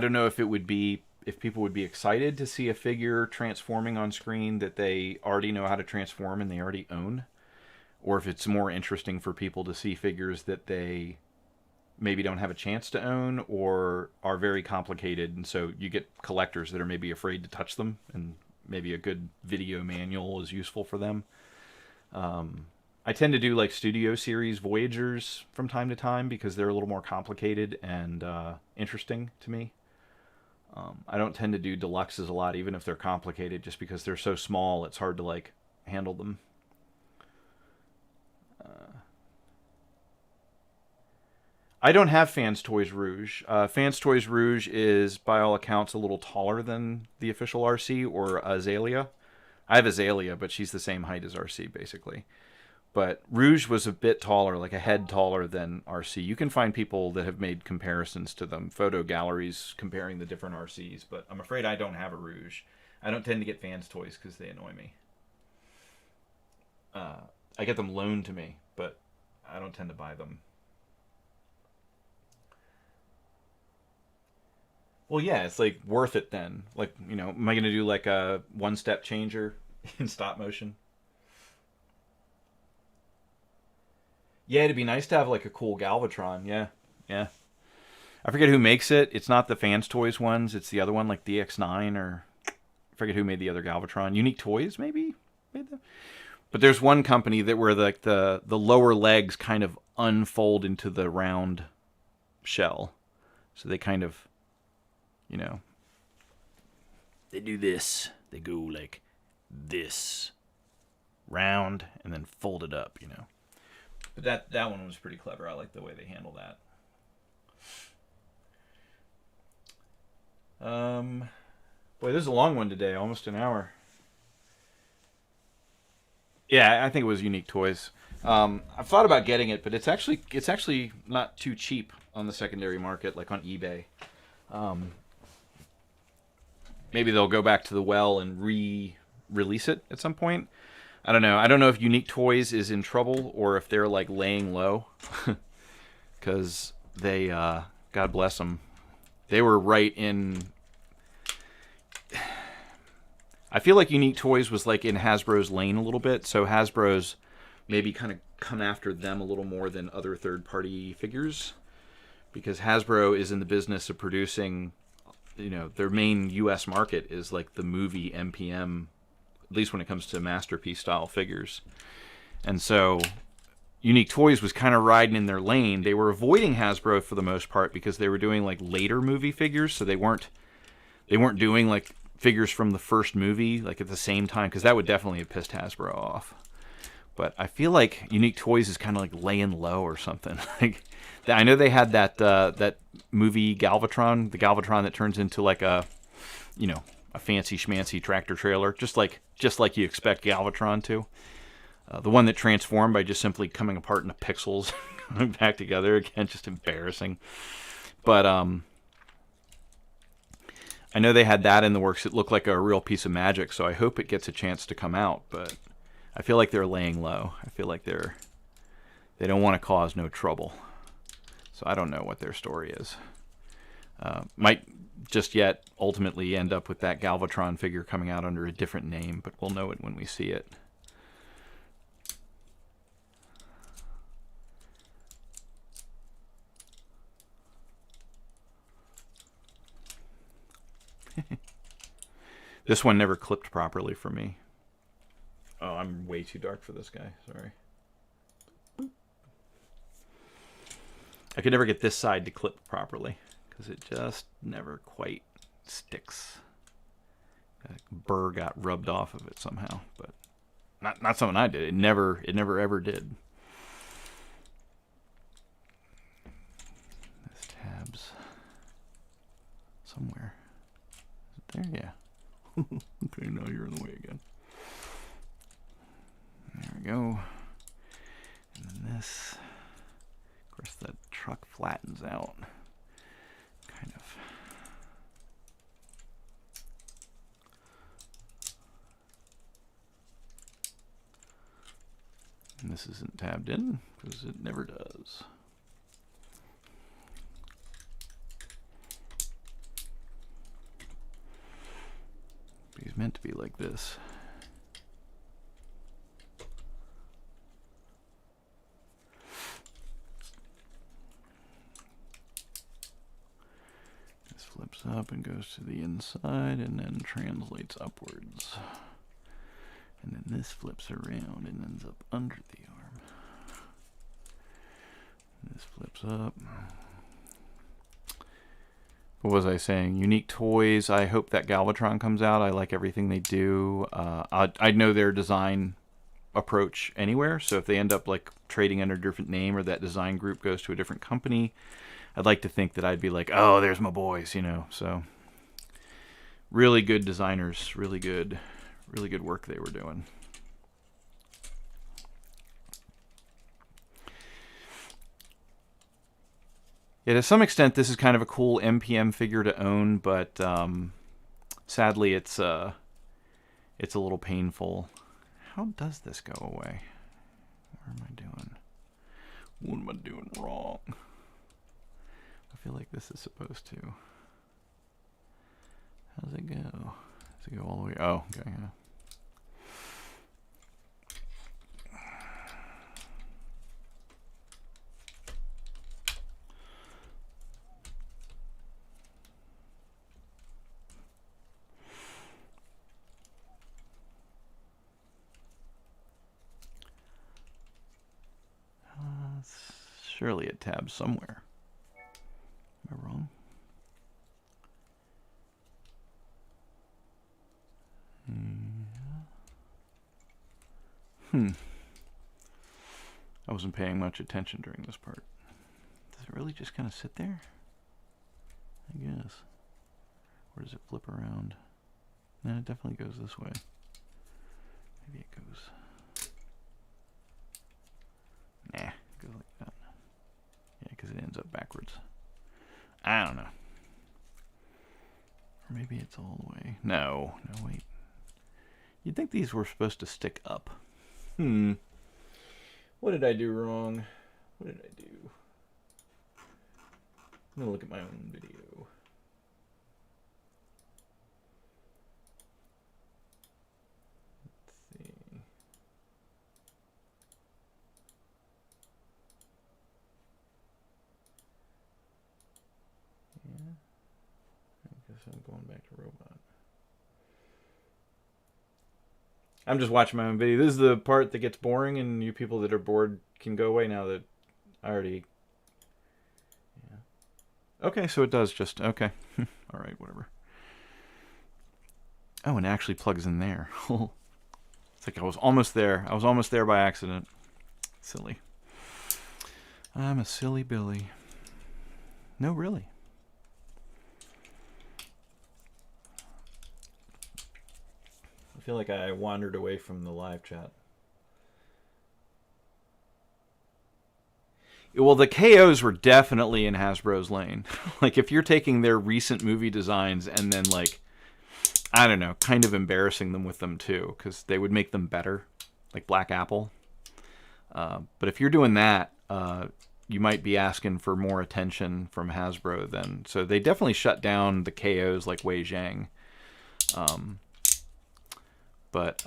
don't know if people would be excited to see a figure transforming on screen that they already know how to transform and they already own, or if it's more interesting for people to see figures that they maybe don't have a chance to own or are very complicated, and so you get collectors that are maybe afraid to touch them, and maybe a good video manual is useful for them. I tend to do like Studio Series Voyagers from time to time because they're a little more complicated and interesting to me. I don't tend to do deluxes a lot, even if they're complicated, just because they're so small it's hard to like handle them. I don't have Fans Toys Rouge. Fans Toys Rouge is, by all accounts, a little taller than the official RC or Azalea. I have Azalea, but she's the same height as RC, basically. But Rouge was a bit taller, like a head taller than RC. You can find people that have made comparisons to them, photo galleries comparing the different RCs, but I'm afraid I don't have a Rouge. I don't tend to get Fans Toys because they annoy me. I get them loaned to me, but I don't tend to buy them. Well, yeah, it's like worth it then. Like, you know, am I going to do like a one-step changer in stop motion? Yeah, it'd be nice to have like a cool Galvatron. Yeah, yeah. I forget who makes it. It's not the Fans Toys ones. It's the other one, like DX9 or I forget who made the other Galvatron. Unique Toys maybe made them. But there's one company that where like the lower legs kind of unfold into the round shell, so they kind of, you know, they do this. They go like this, round, and then fold it up, you know. But that one was pretty clever. I like the way they handle that. Boy, this is a long one today, almost an hour. Yeah, I think it was Unique Toys. I've thought about getting it, but it's actually not too cheap on the secondary market, like on eBay. Maybe they'll go back to the well and re-release it at some point. I don't know. I don't know if Unique Toys is in trouble or if they're like laying low, because they, God bless them, they were right in. I feel like Unique Toys was like in Hasbro's lane a little bit, so Hasbro's maybe kind of come after them a little more than other third-party figures, because Hasbro is in the business of producing, you know, their main U.S. market is like the movie MPM, at least when it comes to masterpiece style figures. And so Unique Toys was kind of riding in their lane. They were avoiding Hasbro for the most part because they were doing like later movie figures, so they weren't doing like figures from the first movie like at the same time, because that would definitely have pissed Hasbro off. But I feel like Unique Toys is kind of like laying low or something. Like, I know they had that movie Galvatron, the Galvatron that turns into like a, you know, a fancy schmancy tractor trailer, just like you expect Galvatron to. The one that transformed by just simply coming apart into pixels, coming back together again, just embarrassing. But I know they had that in the works. It looked like a real piece of magic, so I hope it gets a chance to come out. But I feel like they're laying low. I feel like they don't want to cause no trouble. So I don't know what their story is. Might just yet ultimately end up with that Galvatron figure coming out under a different name, but we'll know it when we see it. This one never clipped properly for me. Oh, I'm way too dark for this guy. Sorry. I could never get this side to clip properly because it just never quite sticks. That burr got rubbed off of it somehow, but not something I did. It never ever did. This tab's somewhere. Is it there? Yeah. Okay, now you're in the way again. There we go. And then this. Of course, the truck flattens out. Kind of. this isn't tabbed in because it never does. But he's meant to be like this. This flips up and goes to the inside and then translates upwards. And then this flips around and ends up under the arm. This flips up. What was I saying? Unique toys. I hope that Galvatron comes out. I like everything they do. I know their design approach anywhere. So if they end up like trading under a different name or that design group goes to a different company, I'd like to think that I'd be like, oh, there's my boys, you know. So really good designers, really good work they were doing. Yeah, to some extent, this is kind of a cool MPM figure to own, but sadly, it's a little painful. How does this go away? What am I doing? What am I doing wrong? I feel like this is supposed to. How does it go? Does it go all the way? Oh, okay. Yeah. Surely it tabs somewhere. Am I wrong? I wasn't paying much attention during this part. Does it really just kind of sit there? I guess. Or does it flip around? No, it definitely goes this way. Maybe it goes... Nah, it goes like that. Yeah, because it ends up backwards. I don't know. Or maybe it's all the way... No, wait. You'd think these were supposed to stick up. What did I do wrong? What did I do? I'm going to look at my own video. Let's see. Yeah. I guess I'm going back to robot. I'm just watching my own video. This is the part that gets boring, and you people that are bored can go away now that I already... Yeah. Okay, so it does just... Okay. Alright, whatever. Oh, and it actually plugs in there. It's like I was almost there. I was almost there by accident. Silly. I'm a silly Billy. No, really. I feel like I wandered away from the live chat. Well, the KOs were definitely in Hasbro's lane. Like, if you're taking their recent movie designs and then, like, I don't know, kind of embarrassing them with them, too, because they would make them better, like Black Apple. But if you're doing that, you might be asking for more attention from Hasbro then. So they definitely shut down the KOs like Wei Zhang. But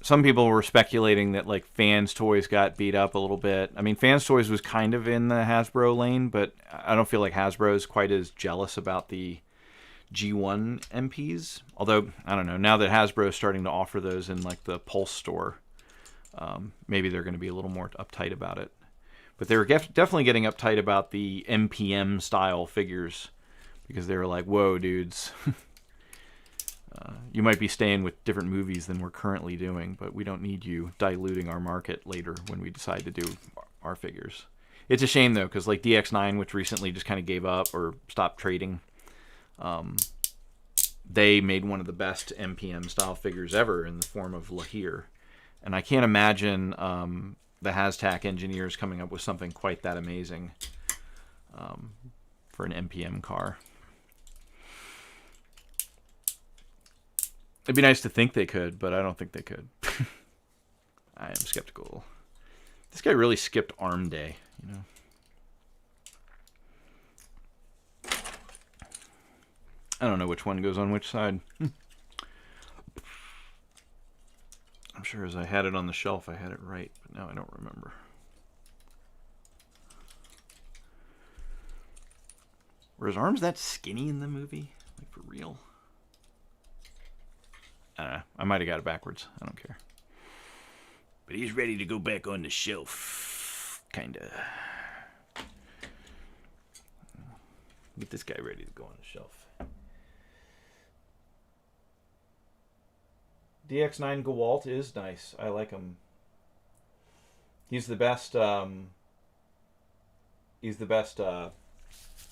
some people were speculating that like Fans Toys got beat up a little bit. I mean, Fans Toys was kind of in the Hasbro lane, but I don't feel like Hasbro is quite as jealous about the G1 MPs. Although, I don't know, now that Hasbro is starting to offer those in like the Pulse store, maybe they're going to be a little more uptight about it. But they were definitely getting uptight about the MPM style figures because they were like, whoa, dudes. You might be staying with different movies than we're currently doing, but we don't need you diluting our market later when we decide to do our figures. It's a shame, though, because like DX9, which recently just kind of gave up or stopped trading, they made one of the best MPM style figures ever in the form of Lahir. And I can't imagine the Hashtag engineers coming up with something quite that amazing for an MPM car. It'd be nice to think they could, but I don't think they could. I am skeptical. This guy really skipped arm day, you know. I don't know which one goes on which side. I'm sure as I had it on the shelf, I had it right, but now I don't remember. Were his arms that skinny in the movie? Like, for real? I don't know. I might have got it backwards. I don't care. But he's ready to go back on the shelf. Kinda. Get this guy ready to go on the shelf. DX9 Gewalt is nice. I like him. He's the best. He's the best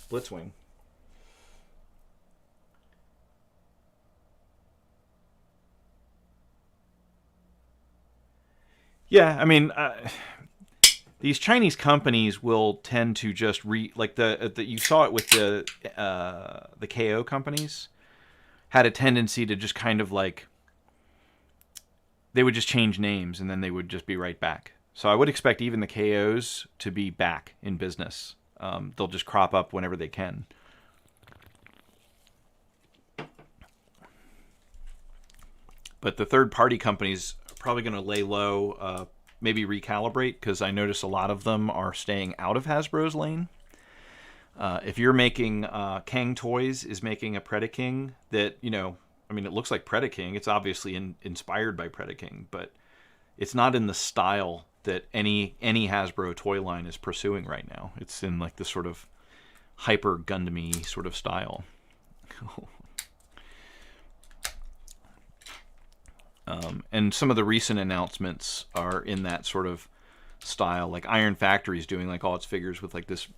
Blitzwing. Yeah, I mean, these Chinese companies will tend to just like the you saw it with the KO companies had a tendency to just kind of like they would just change names and then they would just be right back. So I would expect even the KOs to be back in business. They'll just crop up whenever they can. But the third-party companies are probably going to lay low, maybe recalibrate, because I notice a lot of them are staying out of Hasbro's lane. If you're making Kang Toys is making a Predaking that, you know, I mean, it looks like Predaking. It's obviously inspired by Predaking, but it's not in the style that any Hasbro toy line is pursuing right now. It's in like this sort of hyper Gundam-y sort of style. And some of the recent announcements are in that sort of style. Like Iron Factory's doing like all its figures with like this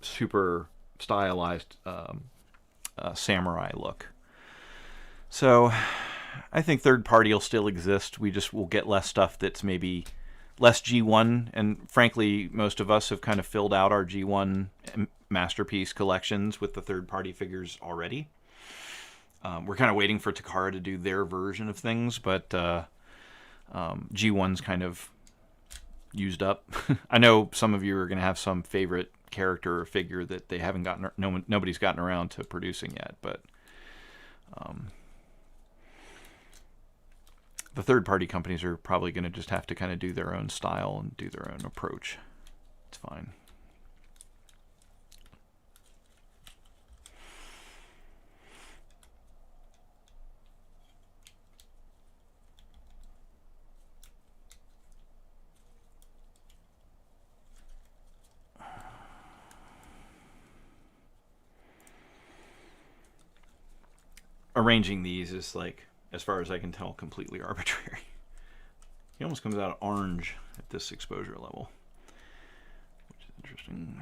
super stylized samurai look. So I think third party will still exist. We just will get less stuff that's maybe less G1. And frankly, most of us have kind of filled out our G1 masterpiece collections with the third party figures already. We're kind of waiting for Takara to do their version of things, but G1's kind of used up. I know some of you are going to have some favorite character or figure that they haven't gotten, nobody's gotten around to producing yet, but the third-party companies are probably going to just have to kind of do their own style and do their own approach. It's fine. Arranging these is like, as far as I can tell, completely arbitrary. He almost comes out orange at this exposure level, which is interesting.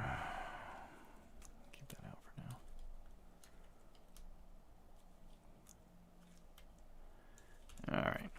Keep that out for now. All right.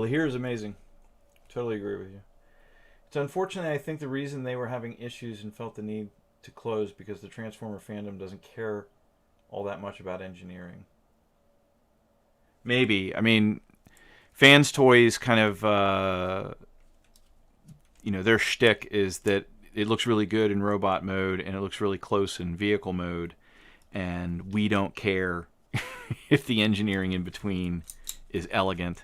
Here is amazing. Totally agree with you. It's unfortunate. I think the reason they were having issues and felt the need to close because the Transformer fandom doesn't care all that much about engineering. Maybe. I mean, Fans Toys kind of, you know, their shtick is that it looks really good in robot mode and it looks really close in vehicle mode, and we don't care if the engineering in between is elegant.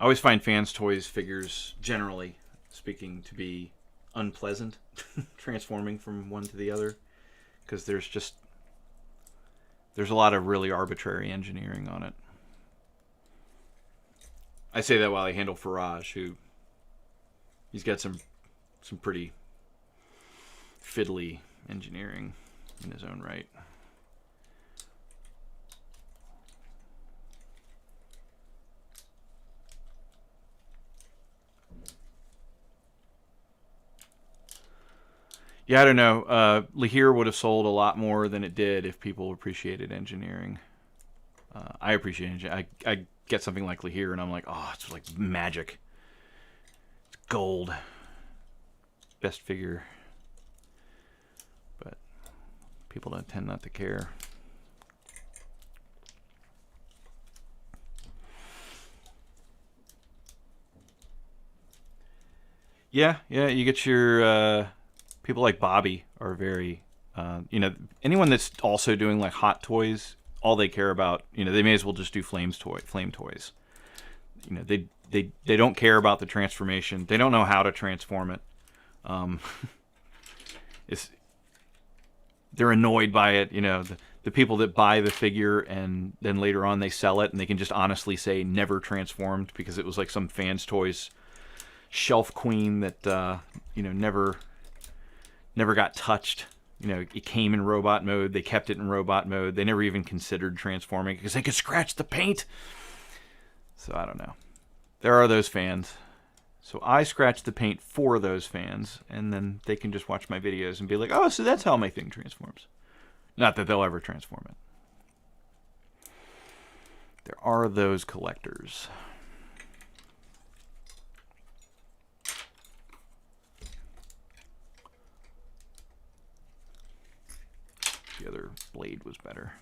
always find fans toys figures, generally speaking, to be unpleasant transforming from one to the other, because there's a lot of really arbitrary engineering on it. I say that while I handle Firage, who he's got some pretty fiddly engineering in his own right. Yeah, I don't know. Lahir would have sold a lot more than it did if people appreciated engineering. I appreciate engineering. I get something like Lahir and I'm like, oh, it's like magic. It's gold. Best figure. But people don't tend not to care. Yeah, you get your... people like Bobby are very, you know, anyone that's also doing like hot toys, all they care about, you know, they may as well just do flame toys. You know, they don't care about the transformation. They don't know how to transform it. They're annoyed by it. You know, the people that buy the figure and then later on they sell it and they can just honestly say never transformed because it was like some fans toys shelf queen that you know, never got touched. You know, it came in robot mode. They kept it in robot mode. They never even considered transforming because they could scratch the paint. So I don't know. There are those fans. So I scratch the paint for those fans, and then they can just watch my videos and be like, oh, so that's how my thing transforms. Not that they'll ever transform it. There are those collectors. The other blade was better.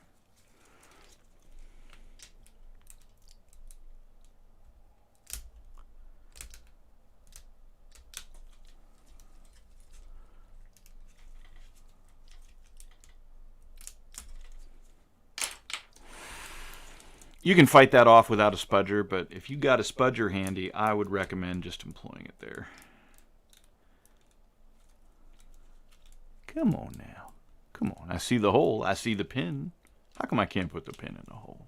You can fight that off without a spudger, but if you got a spudger handy, I would recommend just employing it there. Come on now. Come on. I see the hole. I see the pin. How come I can't put the pin in the hole?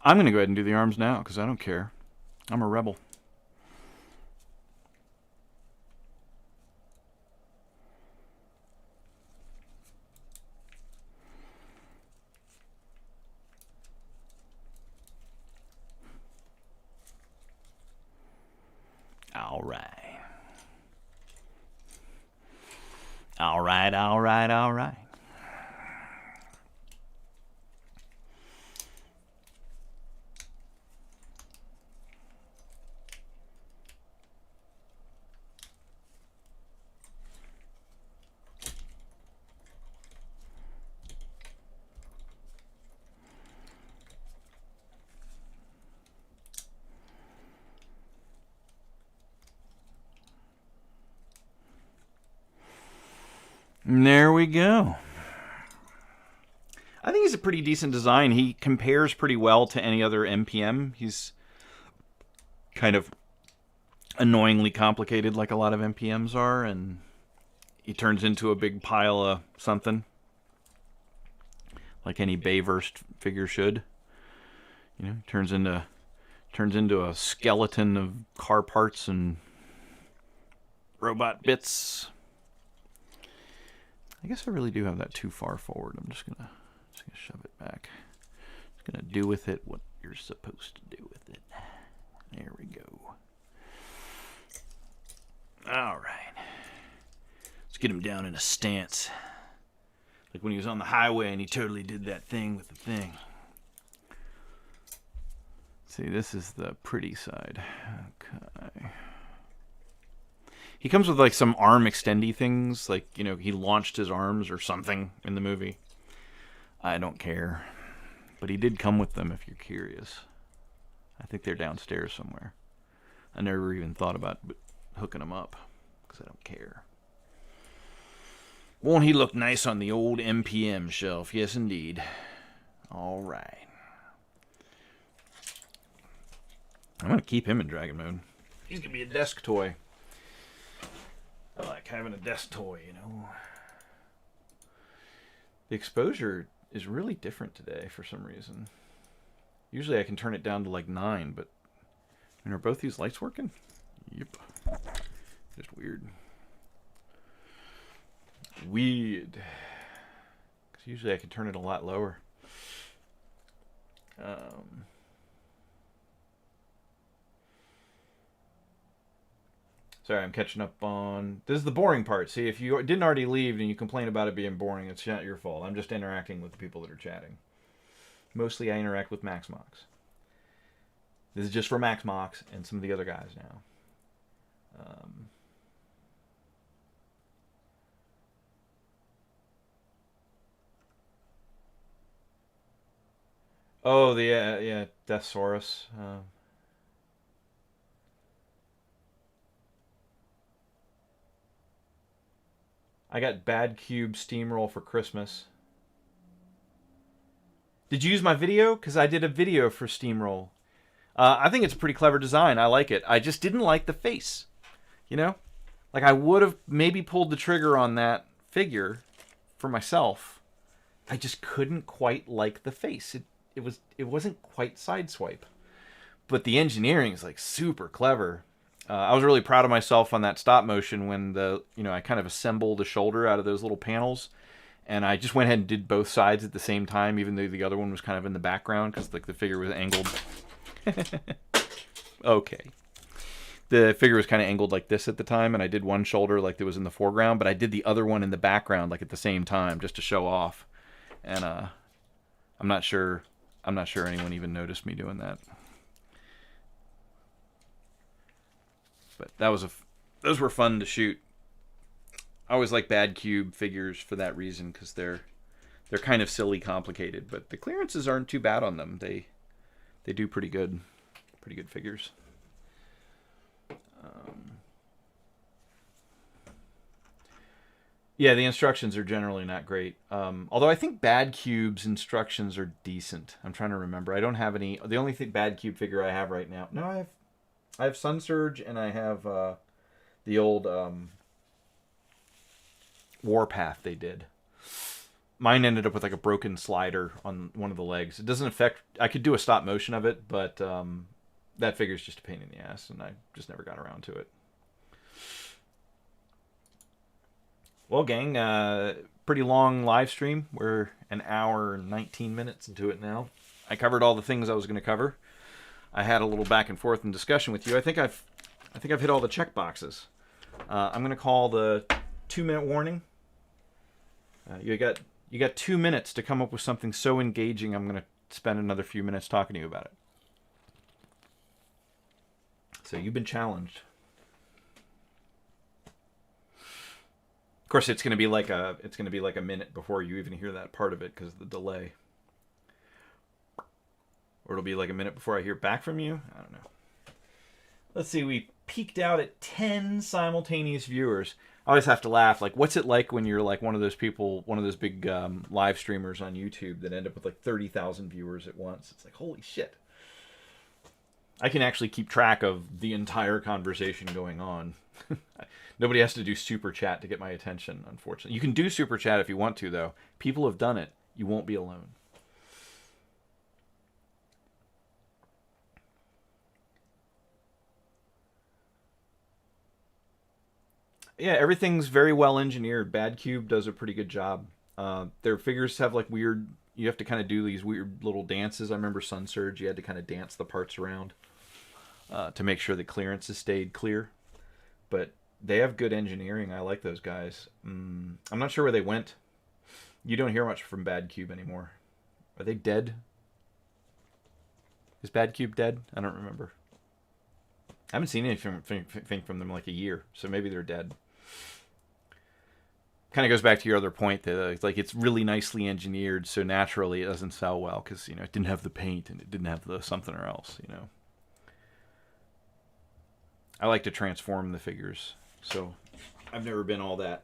I'm going to go ahead and do the arms now because I don't care. I'm a rebel. All right. All right, all right, all right. And there we go. I think he's a pretty decent design. He compares pretty well to any other MPM. He's kind of annoyingly complicated like a lot of MPMs are, and he turns into a big pile of something. Like any Bayverse figure should. You know, turns into a skeleton of car parts and robot bits. I guess I really do have that too far forward. I'm just gonna shove it back. Just gonna do with it what you're supposed to do with it. There we go. All right. Let's get him down in a stance. Like when he was on the highway and he totally did that thing with the thing. See, this is the pretty side. Okay. He comes with like some arm extendy things, like, you know, he launched his arms or something in the movie. I don't care. But he did come with them if you're curious. I think they're downstairs somewhere. I never even thought about hooking them up because I don't care. Won't he look nice on the old MPM shelf? Yes, indeed. All right. I'm going to keep him in dragon mode. He's going to be a desk toy. I like having a desk toy, you know. The exposure is really different today for some reason. Usually I can turn it down to like 9, but are both these lights working? Yep. Just weird. Weird. Because usually I can turn it a lot lower. Sorry, I'm catching up on... This is the boring part. See, if you didn't already leave and you complain about it being boring, it's not your fault. I'm just interacting with the people that are chatting. Mostly I interact with Max Mox. This is just for Max Mox and some of the other guys now. Oh, the yeah, Deathsaurus. I got Bad Cube Steamroll for Christmas. Did you use my video? Because I did a video for Steamroll. I think it's a pretty clever design. I like it. I just didn't like the face. You know? Like, I would have maybe pulled the trigger on that figure for myself. I just couldn't quite like the face. It wasn't quite Sideswipe. But the engineering is, like, super clever. I was really proud of myself on that stop motion when I kind of assembled the shoulder out of those little panels, and I just went ahead and did both sides at the same time, even though the other one was kind of in the background because like the figure was angled. Okay, the figure was kind of angled like this at the time, and I did one shoulder like that was in the foreground, but I did the other one in the background like at the same time just to show off. And I'm not sure anyone even noticed me doing that. But those were fun to shoot. I always like Bad Cube figures for that reason, because they're kind of silly complicated, but the clearances aren't too bad on them. They do pretty good figures. Yeah, the instructions are generally not great. Although I think Bad Cube's instructions are decent. I'm trying to remember. I don't have any. The only Bad Cube figure I have right now. No, I have Sun Surge, and I have the old Warpath they did. Mine ended up with like a broken slider on one of the legs. It doesn't affect... I could do a stop motion of it, but that figure's just a pain in the ass, and I just never got around to it. Well, gang, pretty long live stream. We're an hour and 19 minutes into it now. I covered all the things I was going to cover. I had a little back and forth and discussion with you. I think I've hit all the check boxes. I'm going to call the 2-minute warning. You got 2 minutes to come up with something so engaging. I'm going to spend another few minutes talking to you about it. So you've been challenged. Of course, it's going to be like a minute before you even hear that part of it because of the delay. Or it'll be like a minute before I hear back from you. I don't know. Let's see. We peaked out at 10 simultaneous viewers. I always have to laugh. Like, what's it like when you're like one of those people, one of those big live streamers on YouTube that end up with like 30,000 viewers at once? It's like, holy shit. I can actually keep track of the entire conversation going on. Nobody has to do super chat to get my attention, unfortunately. You can do super chat if you want to, though. People have done it. You won't be alone. Yeah, everything's very well engineered. Bad Cube does a pretty good job. Their figures have like weird... You have to kind of do these weird little dances. I remember Sun Surge, you had to kind of dance the parts around to make sure the clearances stayed clear. But they have good engineering. I like those guys. I'm not sure where they went. You don't hear much from Bad Cube anymore. Are they dead? Is Bad Cube dead? I don't remember. I haven't seen anything from them in like a year, so maybe they're dead. Kind of goes back to your other point that like it's really nicely engineered, so naturally it doesn't sell well because it didn't have the paint and it didn't have the something or else. I like to transform the figures, so I've never been all that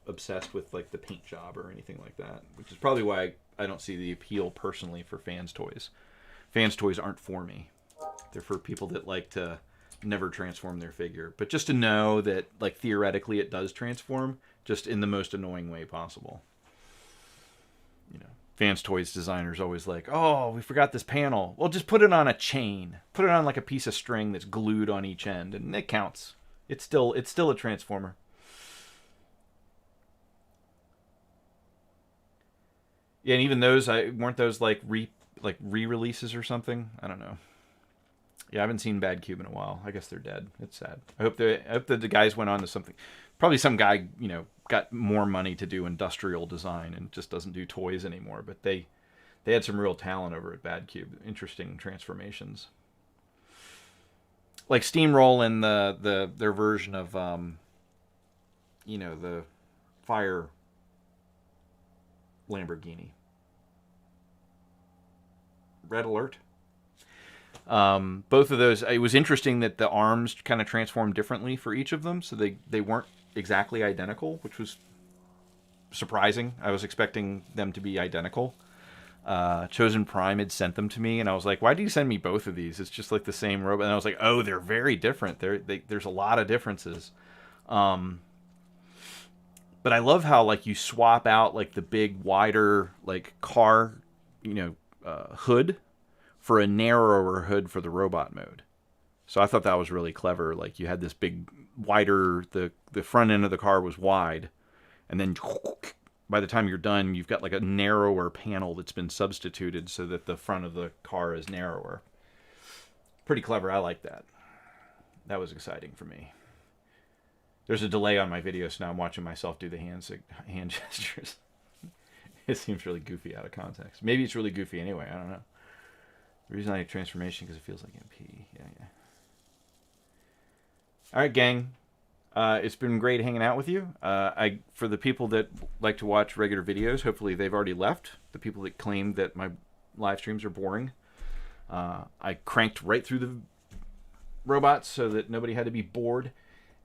obsessed with like the paint job or anything like that, which is probably why I don't see the appeal personally for fans toys. Fans toys aren't for me. They're for people that like to never transform their figure. But just to know that like theoretically it does transform, just in the most annoying way possible. You know, fans toys designers always like, oh, we forgot this panel. Well, just put it on a chain. Put it on like a piece of string that's glued on each end, and it counts. It's still a transformer. Yeah, and even those, weren't those like re-releases or something? I don't know. Yeah, I haven't seen Bad Cube in a while. I guess they're dead. It's sad. I hope that the guys went on to something. Probably some guy, you know, got more money to do industrial design and just doesn't do toys anymore. But they had some real talent over at Bad Cube. Interesting transformations. Like Steamroll and their version of you know, the Fire Lamborghini. Red Alert. Both of those, it was interesting that the arms kind of transformed differently for each of them, so they weren't exactly identical, which was surprising. I was expecting them to be identical. Chosen Prime had sent them to me, and I was like, why do you send me both of these? It's just like the same robot. And I was like, oh, they're very different. There's a lot of differences. But I love how like you swap out like the big wider like car, you know, hood for a narrower hood for the robot mode. So I thought that was really clever. Like you had this big wider, the front end of the car was wide, and then by the time you're done, you've got like a narrower panel that's been substituted so that the front of the car is narrower. Pretty clever. I like that. That was exciting for me. There's a delay on my video, so now I'm watching myself do the hand gestures. It seems really goofy out of context. Maybe it's really goofy anyway. I don't know. The reason I like transformation because it feels like MP. Yeah. All right, gang. It's been great hanging out with you. For the people that like to watch regular videos, hopefully they've already left. The people that claim that my live streams are boring, I cranked right through the robots so that nobody had to be bored,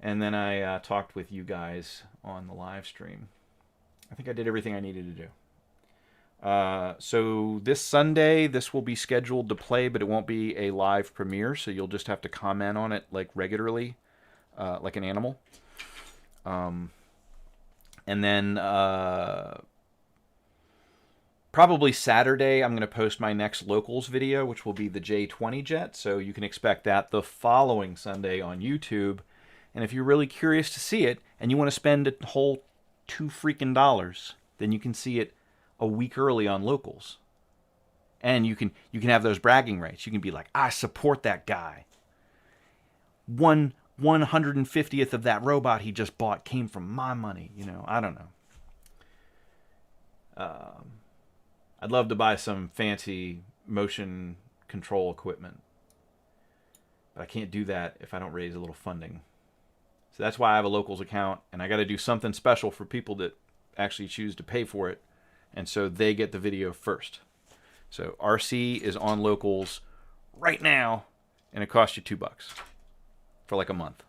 and then I talked with you guys on the live stream. I think I did everything I needed to do. So this Sunday, this will be scheduled to play, but it won't be a live premiere, so you'll just have to comment on it like regularly, like an animal. And then probably Saturday, I'm going to post my next locals video, which will be the J20 jet, so you can expect that the following Sunday on YouTube. And if you're really curious to see it, and you want to spend a whole $2 freaking, then you can see it a week early on locals, and you can have those bragging rights. You can be like, I support that guy. 1/150th of that robot he just bought came from my money. You know, I don't know. I'd love to buy some fancy motion control equipment, but I can't do that if I don't raise a little funding. So that's why I have a locals account, and I got to do something special for people that actually choose to pay for it. And so they get the video first. So RC is on locals right now, and it costs you $2 for like a month.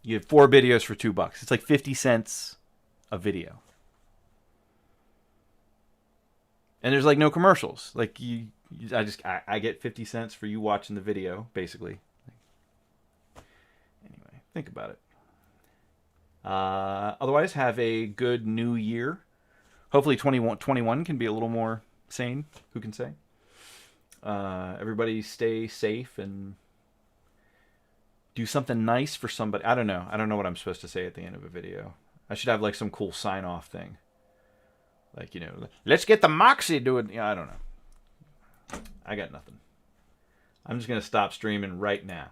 You have 4 videos for $2. It's like 50 cents a video. And there's like no commercials. Like I get 50 cents for you watching the video, basically. Anyway, think about it. Otherwise, have a good new year. Hopefully 2021 can be a little more sane. Who can say? Everybody stay safe and do something nice for somebody. I don't know. I don't know what I'm supposed to say at the end of a video. I should have like some cool sign-off thing. Like, you know, let's get the Moxie doing. Yeah, I don't know. I got nothing. I'm just going to stop streaming right now.